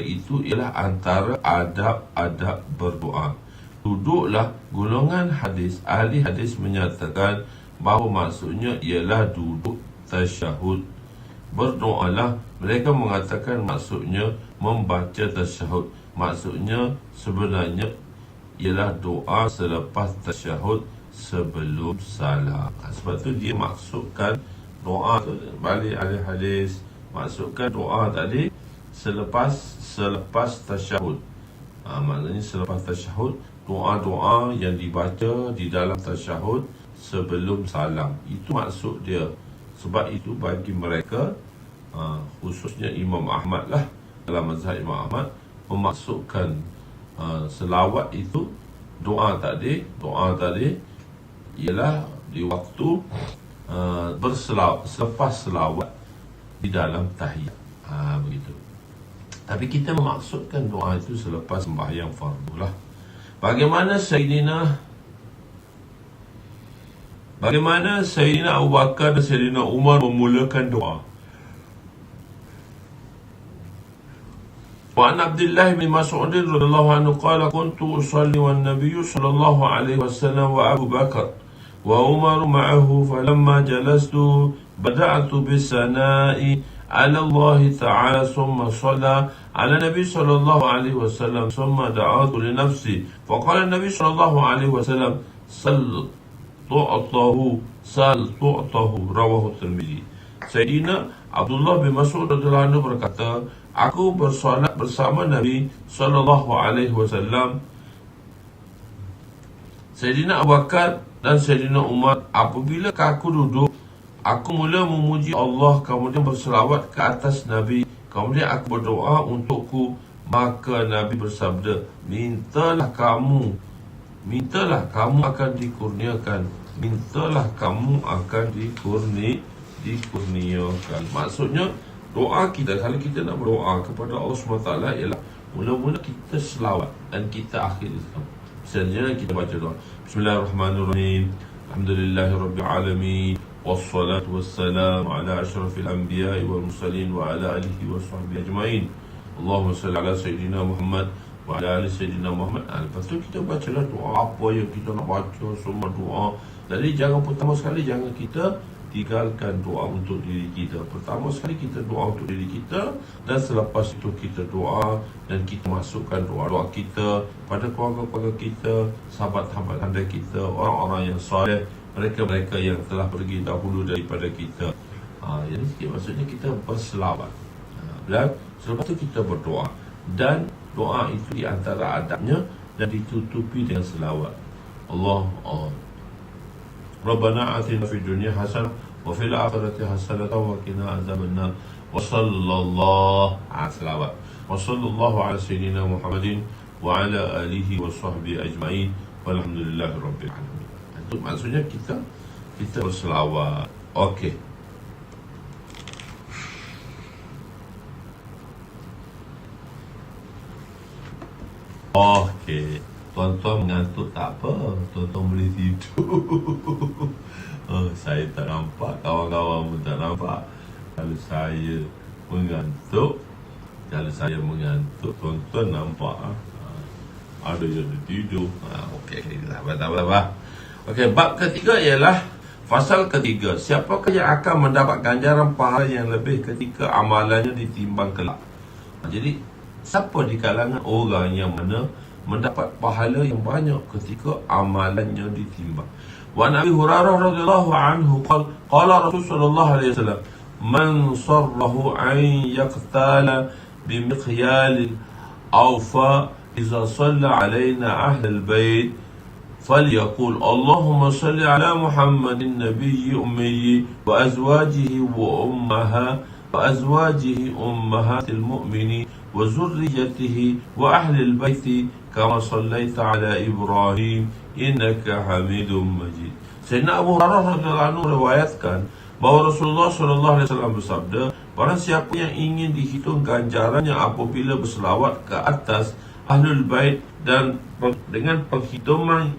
itu ialah antara adab-adab berdoa. Duduklah, golongan hadis, ahli hadis menyatakan bahawa maksudnya ialah duduk tasyahud. Berdoalah, mereka mengatakan maksudnya membaca tasyahud. Maksudnya sebenarnya ialah doa selepas tasyahud sebelum salam. Sebab tu dia maksudkan doa tu, balik ahli hadis maksudkan doa tadi selepas tasyahud. Maknanya selepas tasyahud, doa-doa yang dibaca di dalam tasyahud sebelum salam. Itu maksud dia. Sebab itu bagi mereka, khususnya Imam Ahmad lah, dalam mazhab Imam Ahmad, memaksudkan selawat itu, doa tadi ialah di waktu selepas selawat di dalam tahiyat. Begitu. Tapi kita memaksudkan doa itu selepas sembahyang fardu lah. Bagaimana Sayyidina Abu Bakar dan Sayyidina Umar memulakan doa? وعن عبد الله بن مسعود رضي الله عنه قال كنت أصلي والنبي صلى الله عليه وسلم وأبو بكر وعمر معه فلما جلست بدأت بالثناء على الله تعالى ثم صلى على النبي صلى الله عليه وسلم ثم دعوت لنفسي فقال النبي صلى الله عليه وسلم صل تعطه رواه الترمذي. Sayyidina Abdullah bin Mas'ud radhiyallahu anhu berkata, aku bersolat bersama Nabi sallallahu alaihi wasallam, Sayyidina Abu Bakar dan Sayyidina Umar. Apabila aku duduk, aku mula memuji Allah, kemudian berselawat ke atas Nabi, kemudian aku berdoa untukku. Maka Nabi bersabda, mintalah kamu akan dikurniakan. Mintalah kamu akan dikurniakan. Maksudnya Doa kita, kalau kita nak berdoa kepada Allah SWT ialah mula-mula kita selawat dan kita akhiri selawat. Misalnya kita baca doa Bismillahirrahmanirrahim, Alhamdulillahirrabbilalamin, wassalatu wassalamu ala ashrafil anbiya'i wal mursalin wa ala alihi wa sahbihi ajma'in. Allahumma salli ala Sayyidina Muhammad wa ala ali Sayyidina Muhammad. Lepas tu kita bacalah doa apa yang kita nak baca, semua doa. Jadi jangan, pertama sekali jangan kita tinggalkan doa untuk diri kita. Pertama sekali kita doa untuk diri kita, dan selepas itu kita doa dan kita masukkan doa-doa kita pada keluarga-keluarga kita, sahabat-sahabat anda kita, orang-orang yang soleh, mereka-mereka yang telah pergi dahulu daripada kita. Jadi maksudnya kita berselawat. Dan selepas itu kita berdoa, dan doa itu di antara adabnya dan ditutupi dengan selawat. Rabbana atina fid dunya hasanah wa fil akhirati hasanah wa qina adzabannar. Wa sallallahu selawat. Wa sallallahu ala sayyidina Muhammadin wa ala alihi wa sahbihi ajma'in. Walhamdulillahi rabbil alamin. Itu maksudnya kita berselawat. Okey. Okey. Tuan-tuan mengantuk tak apa, tuan-tuan boleh tidur. Saya tak nampak, kawan-kawan pun tak nampak. Kalau saya mengantuk, tuan-tuan nampak. Ada yang tidur. Okey, tak apa. Okey, bab ketiga ialah fasal ketiga. Siapakah yang akan mendapat ganjaran pahala yang lebih ketika amalannya ditimbang kelak? Jadi, siapa di kalangan orang yang mana mendapat pahala yang banyak ketika amalannya ditimbang? Wa Nabi Hurairah radhiyallahu anhu qala Rasul sallallahu alaihi wasallam, man sarrahu an yaqtala bi miqyal awfa idza shalla alaina ahlul bait falyaqul Allahumma salli ala Muhammadin nabiyyi ummi wa azwajihi ummahatil mu'minin wa zurriyyatihi wa ahlil baiti kama sallaita ala Ibrahim innaka Hamidum Majid. Sayyidina Abu Hurairah radhiyallahu anhu riwayatkan bahawa Rasulullah sallallahu alaihi wasallam bersabda, barang siapa yang ingin dihitung ganjarannya apabila berselawat ke atas Ahlul Bait dan dengan penghitungan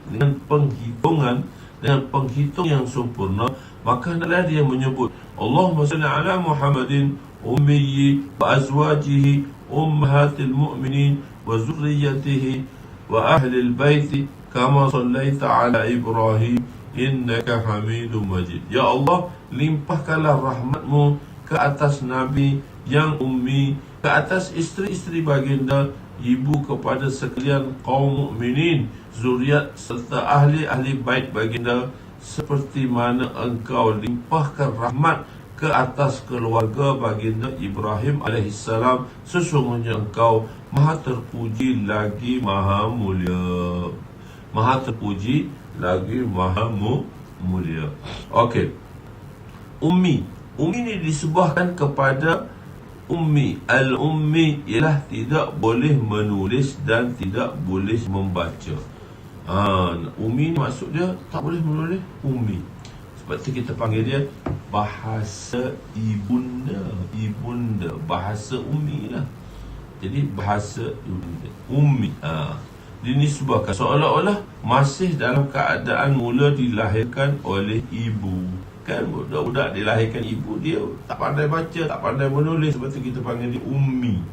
yang sempurna, maka hendaklah dia menyebut Allahumma salli ala Muhammadin ummi wa azwajihi ummahatil mu'minin wa zurriyyatihi wa ahlil baiti kama sallaita ala Ibrahim innaka Hamidum Majid. Ya Allah, limpahkanlah rahmatmu ke atas Nabi yang ummi, ke atas isteri-isteri baginda, ibu kepada sekalian kaum mukminin, zuriat serta ahli-ahli bait baginda, seperti mana engkau limpahkan rahmat ke atas keluarga baginda Ibrahim alaihissalam. Sesungguhnya engkau maha terpuji lagi maha mulia. Maha terpuji lagi maha mulia. Okey. Ummi ini disebutkan kepada ummi. Al-ummi ialah tidak boleh menulis dan tidak boleh membaca. Ummi ni maksud dia tak boleh menulis, ummi. Sebab tu kita panggil dia bahasa ibunda. Bahasa ummi lah. Jadi bahasa ibunda, ummi. Dinisbahkan seolah-olah masih dalam keadaan mula dilahirkan oleh ibu. Kan budak-budak dilahirkan ibu, dia tak pandai baca, tak pandai menulis, sebab tu kita panggil dia ummi.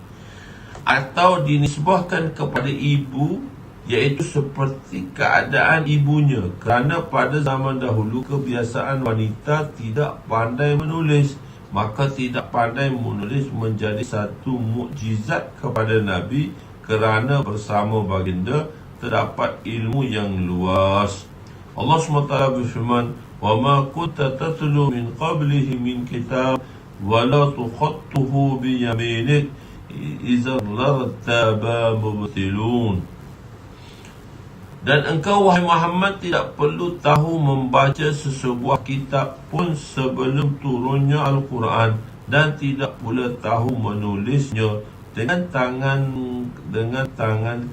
Atau dinisbahkan kepada ibu, iaitu seperti keadaan ibunya, kerana pada zaman dahulu kebiasaan wanita tidak pandai menulis, maka tidak pandai menulis menjadi satu mukjizat kepada Nabi, kerana bersama baginda terdapat ilmu yang luas. Allah SWT berfirman, wa ma kunta tatlu min qablihi min kitab wa la tukhattuhu bi yaminik idza lartaba mubtilun. Dan engkau wahai Muhammad tidak perlu tahu membaca sesebuah kitab pun sebelum turunnya Al-Quran, dan tidak pula tahu menulisnya dengan tangan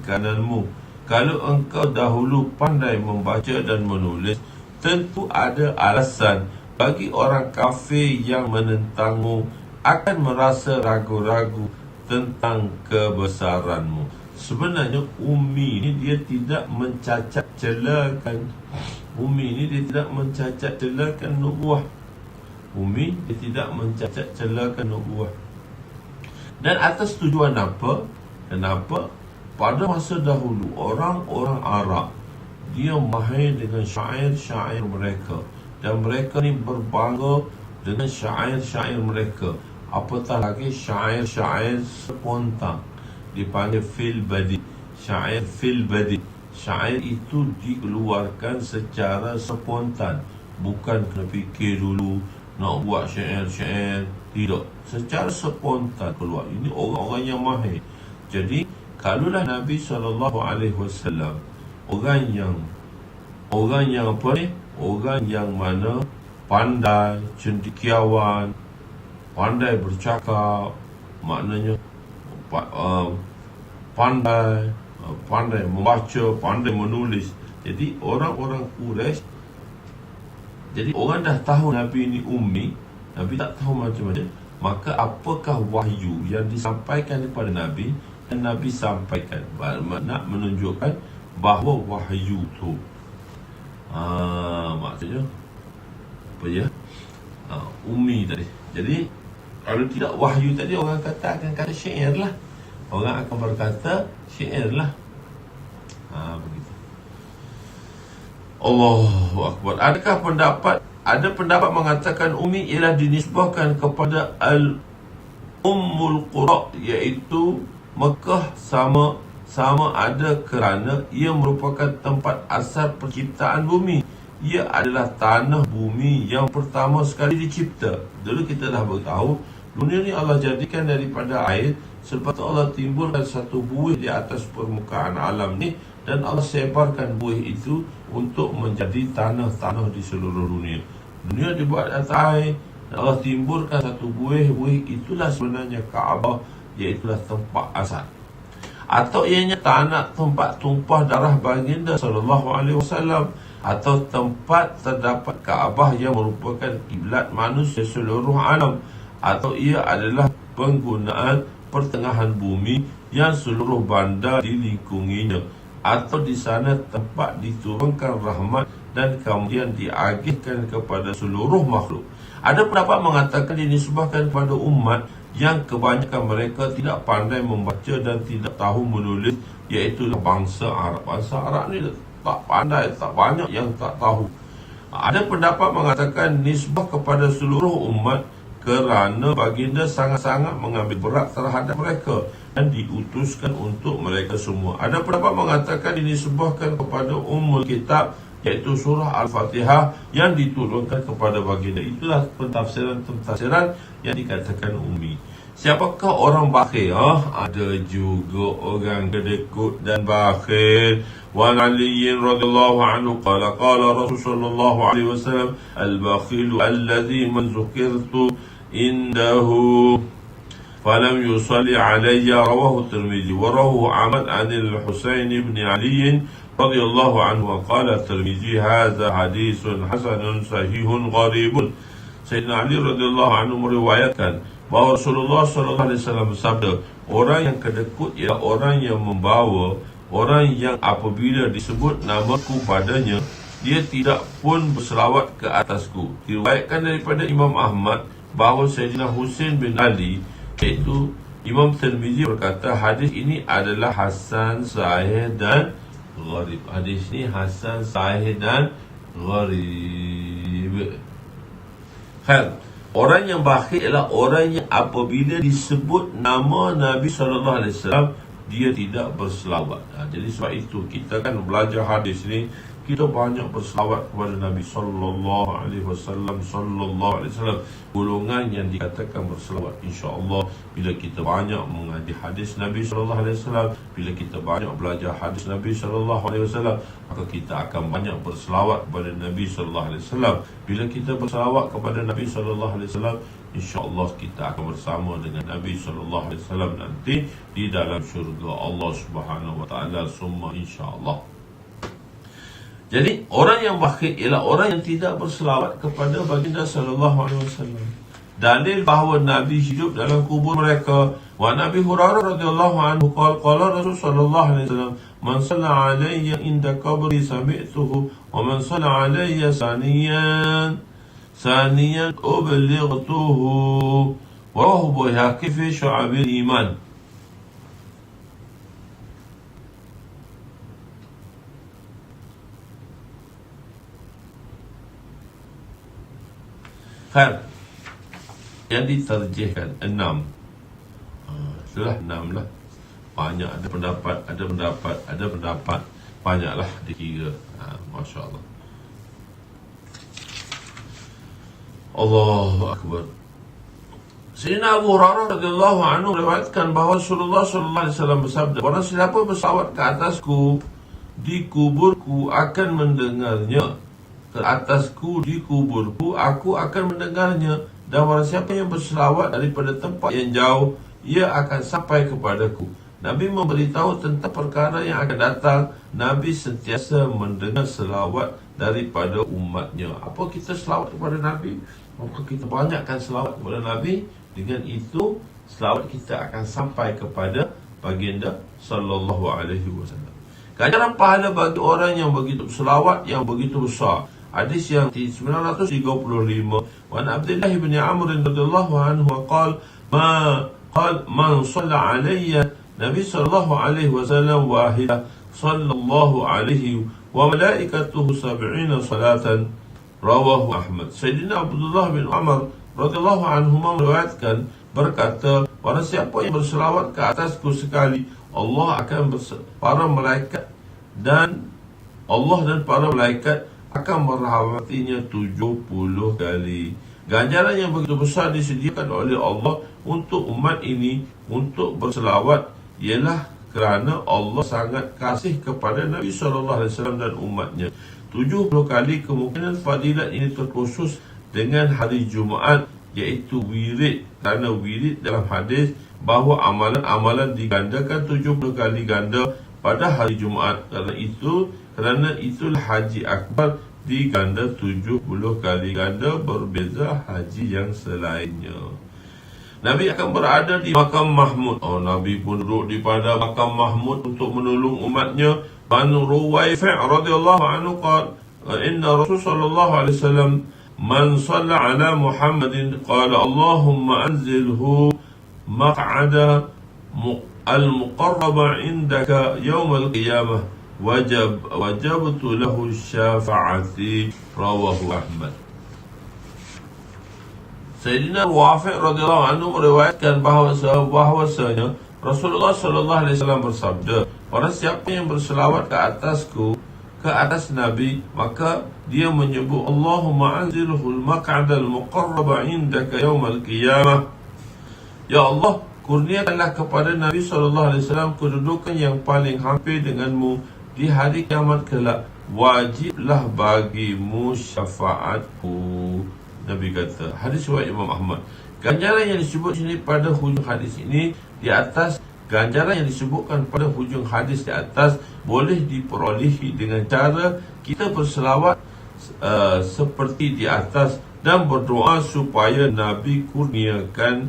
kananmu. Kalau engkau dahulu pandai membaca dan menulis, tentu ada alasan bagi orang kafir yang menentangmu akan merasa ragu-ragu tentang kebesaranmu. Sebenarnya Ummi ni dia tidak mencacat celakan. Ummi ni dia tidak mencacat celakan nubuah. Ummi dia tidak mencacat celakan nubuah. Dan atas tujuan apa? Kenapa? Pada masa dahulu orang-orang Arab dia mahir dengan syair-syair mereka, dan mereka ni berbangga dengan syair-syair mereka. Apatah lagi syair-syair spontan, dipanggil fil badi. Syair fil badi, syair itu dikeluarkan secara spontan, bukan kena fikir dulu nak buat syair-syair. Tidak, secara spontan keluar. Ini orang-orang yang mahir. Jadi kalaulah Nabi SAW orang yang apa ni? Orang yang mana pandai, cendekiawan, pandai bercakap, maknanya pandai membaca, pandai menulis. Jadi orang-orang Quraisy, jadi orang dah tahu Nabi ini ummi, Nabi tak tahu macam-macam. Maka apakah wahyu yang disampaikan kepada Nabi, dan Nabi sampaikan, nak menunjukkan bahawa wahyu tu maksudnya apa ya? Ummi tadi. Jadi kalau tidak wahyu tadi, orang akan kata syair lah. Orang akan berkata syair lah. Begitu. Allahu Akbar. Ada pendapat mengatakan Ummi ialah dinisbahkan kepada Ummul Qura, iaitu Mekah, sama ada kerana ia merupakan tempat asal penciptaan bumi. Ia adalah tanah bumi yang pertama sekali dicipta. Dulu kita dah beritahu, dunia ni Allah jadikan daripada air. Selepas tu Allah timbulkan satu buih di atas permukaan alam ni, dan Allah sebarkan buih itu untuk menjadi tanah-tanah di seluruh dunia. Dunia dibuat atas air, dan Allah timbulkan satu buih. Buih itulah sebenarnya Kaabah, iaitulah tempat asal. Atau ianya tanah tempat tumpah darah baginda SAW, atau tempat terdapat Kaabah yang merupakan kiblat manusia seluruh alam, atau ia adalah penggunaan pertengahan bumi yang seluruh bandar dilingkunginya, atau di sana tempat diturunkan rahmat dan kemudian diagihkan kepada seluruh makhluk. Ada pendapat mengatakan dinisbahkan kepada umat yang kebanyakan mereka tidak pandai membaca dan tidak tahu menulis, iaitu bangsa Arab. Bangsa Arab ni tak pandai, tak banyak yang tak tahu. Ada pendapat mengatakan nisbah kepada seluruh umat kerana baginda sangat-sangat mengambil berat terhadap mereka dan diutuskan untuk mereka semua. Ada pendapat mengatakan dinisbahkan kepada Ummul Kitab, iaitu surah Al-Fatihah yang diturunkan kepada baginda. Itulah pentafsiran yang dikatakan ummi. Siapakah orang bakhil? Ada juga orang kedekut dan bakhil. Wa Ali radhiyallahu anhu qala Rasulullah sallallahu alaihi wasallam, al-bakhilu alladhi man zukirtu indahu falam yusalli alayya, rawahu Tirmidzi wa rawahu Ahmad an al-Husain ibn Ali radhiyallahu anhu wa qala Tirmidzi hadza hadithun hasanun sahihun gharibun. Sayyidina Ali radhiyallahu anhu meriwayatkan bahawa Rasulullah sallallahu alaihi wasallam bersabda, orang yang kedekut ialah orang yang membawa, orang yang apabila disebut namaku padanya, dia tidak pun berselawat ke atasku. Diriwayatkan daripada Imam Ahmad bahawa Sayyidina Husain bin Ali, iaitu Imam Tirmidzi berkata hadis ini adalah hasan sahih dan gharib. Hadis ini hasan sahih dan gharib. Khair. Orang yang bakhil ialah orang yang apabila disebut nama Nabi SAW, dia tidak berselawat. Jadi sebab itu kita kan belajar hadis ni, kita banyak berselawat kepada Nabi sallallahu alaihi wasallam. Golongan yang dikatakan berselawat, insya-Allah bila kita banyak mengaji hadis Nabi sallallahu alaihi wasallam, bila kita banyak belajar hadis Nabi sallallahu alaihi wasallam, maka kita akan banyak berselawat kepada Nabi sallallahu alaihi wasallam. Bila kita berselawat kepada Nabi sallallahu alaihi wasallam, insya-Allah kita akan bersama dengan Nabi sallallahu alaihi wasallam nanti di dalam syurga Allah Subhanahu wa taala, semua insya-Allah. Jadi orang yang bakhil ialah orang yang tidak berselawat kepada baginda sallallahu alaihi wasallam. dalil bahawa Nabi hidup dalam kubur mereka. Wa Nabi Hurairah radhiyallahu anhu qala Rasul sallallahu alaihi wasallam, man shalla alayya inda qabri sami'tuhu wa man shalla alayya saniyan ublightuhu. Wa huwa Bayhaqi fi Syu'abil Iman. Kan yang diterjihkan 6. Itulah 6 lah. Banyak ada pendapat, banyaklah dikira. Masya Allah. Allahu Akbar. Sayyidina Abu Hurairah radhiyallahu anhu meriwayatkan bahawa Rasulullah sallallahu alaihi wasallam bersabda, barang siapa bersalawat ke atasku di kuburku akan mendengarnya. Ke atasku di kuburku aku akan mendengarnya. Dan barang siapa yang berselawat daripada tempat yang jauh, ia akan sampai kepadaku. Nabi memberitahu tentang perkara yang akan datang. Nabi sentiasa mendengar selawat daripada umatnya. Apa kita selawat kepada Nabi? Maka kita banyakkan selawat kepada Nabi. Dengan itu selawat kita akan sampai kepada baginda sallallahu alaihi wasallam. Ganjaran pahala bagi orang yang begitu selawat yang begitu besar. Hadis yang 935, wa Abdullah bin Amr radhiyallahu anhu qala man shalla alayya Nabi sallallahu alaihi wasallam wahida sallallahu alaihi wa malaikatuhu 70 salatan. Rawahu Ahmad. Sayyidina Abdullah bin Amr radhiyallahu anhu meriwayatkan berkata, barang siapa yang berselawat ke atasku sekali, Allah para malaikat dan para malaikat akan merahmatinya 70 kali. Ganjaran yang begitu besar disediakan oleh Allah untuk umat ini untuk berselawat ialah kerana Allah sangat kasih kepada Nabi SAW dan umatnya. 70 kali. Kemungkinan fadilat ini terkhusus dengan hari Jumaat, iaitu wirid. Kerana wirid dalam hadis bahawa amalan-amalan digandakan 70 kali ganda pada hari Jumaat. Kerana itulah haji akbar diganda 70 kali ganda, berbeza haji yang selainnya. Nabi akan berada di Makam Mahmud. Nabi pun duduk di pada Makam Mahmud untuk menolong umatnya. Banu Ruwaifi' radhiyallahu anhu qala, inna Rasul sallallahu alaihi wasallam man shalla ala Muhammadin qala Allahumma anzilhu maq'ada al-muqarraba indaka yawm al-qiyamah wajabtu lahu syafa'ati. Rawahu Ahmad. Sayyidina Wafi' radhiyallahu anhu meriwayatkan bahawasanya Rasulullah sallallahu alaihi wasallam bersabda, orang siapa yang berselawat ke atas Nabi, maka dia menyebut Allahumma anzilhul maq'adal muqarraba indaka yawmal qiyamah. Ya Allah, kurniakanlah kepada Nabi SAW kedudukan yang paling hampir denganmu di hari kiamat kelak. Wajiblah bagimu syafaatku. Nabi kata. Hadis riwayat Imam Ahmad. Ganjaran yang disebut sini pada hujung hadis ini di atas, ganjaran yang disebutkan pada hujung hadis di atas boleh diperolehi dengan cara kita berselawat seperti di atas dan berdoa supaya Nabi kurniakan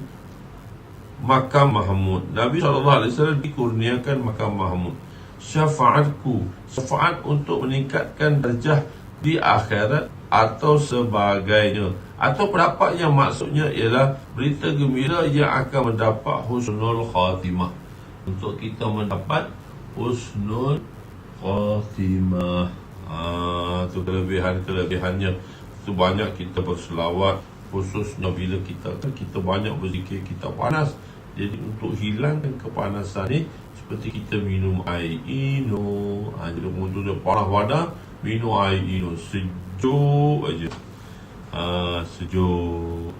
Makam Mahmud. Nabi SAW dikurniakan Makam Mahmud. Syafaatku, syafaat untuk meningkatkan darjah di akhirat atau sebagainya. Atau pendapat yang maksudnya ialah berita gembira yang akan mendapat husnul khatimah. Untuk kita mendapat husnul khatimah. Itu kelebihannya. Itu banyak kita berselawat, khususnya bila kita banyak berzikir, kita panas. Jadi untuk hilangkan kepanasan ni, seperti kita minum air ino. Jadi untuk dia panas badan, minum air ino sejuk aja. Sejuk.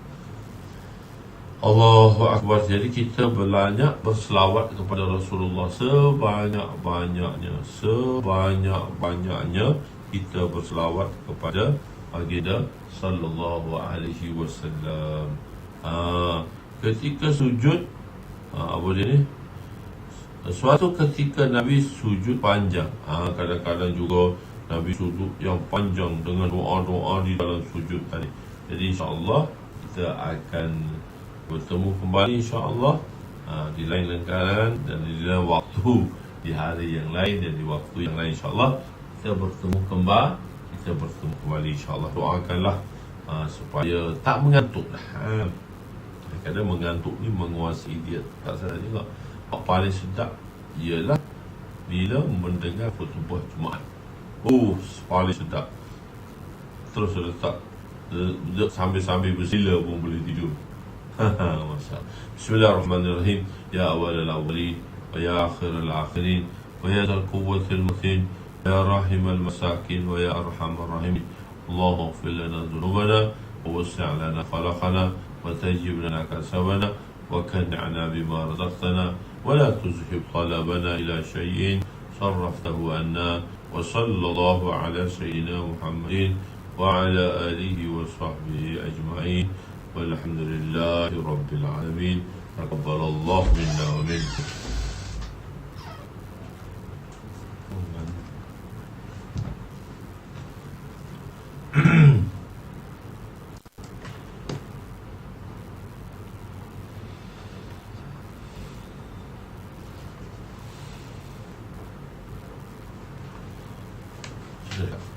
Allahu Akbar. Jadi kita banyak berselawat kepada Rasulullah sebanyak-banyaknya kita berselawat kepada baginda sallallahu alaihi wasallam. Ketika sujud, apa dia ni? Suatu ketika Nabi sujud panjang. Kadang-kadang juga Nabi sujud yang panjang dengan doa-doa di dalam sujud tadi. Jadi insya-Allah kita akan bertemu kembali insya-Allah di lain lingkaran dan di lain waktu, di hari yang lain dan di waktu yang lain insya-Allah kita bertemu kembali insya-Allah. Doakanlah supaya tak mengantuk dah. Kadang mengantuk ni menguasai dia. Tak salah juga. Yang paling sedap ialah bila mendengar khutbah Jumaat. Paling sedap. Terus letak sambil-sambil bersila pun boleh tidur. Masya Allah. Bismillahirrahmanirrahim. Ya awal al-awwalin wa ya akhir al-akhirin wa ya dzal quwwatil matin ya rahim al-masakin wa ya arhamar rahimin. Allahumma ighfir lana dhunubana wa wasi' lana khalaqana wa tajib lana kasabana wa kan'ana bima razaqtana wa la tuzhib qalbana ila shay'in sarraftahu anna wa sallallahu ala sayyidina Muhammadin wa ala alihi wa sahbihi ajma'in walhamdulillahi rabbil alamin. Taqabbalallahu minna wa minkum. Sudah.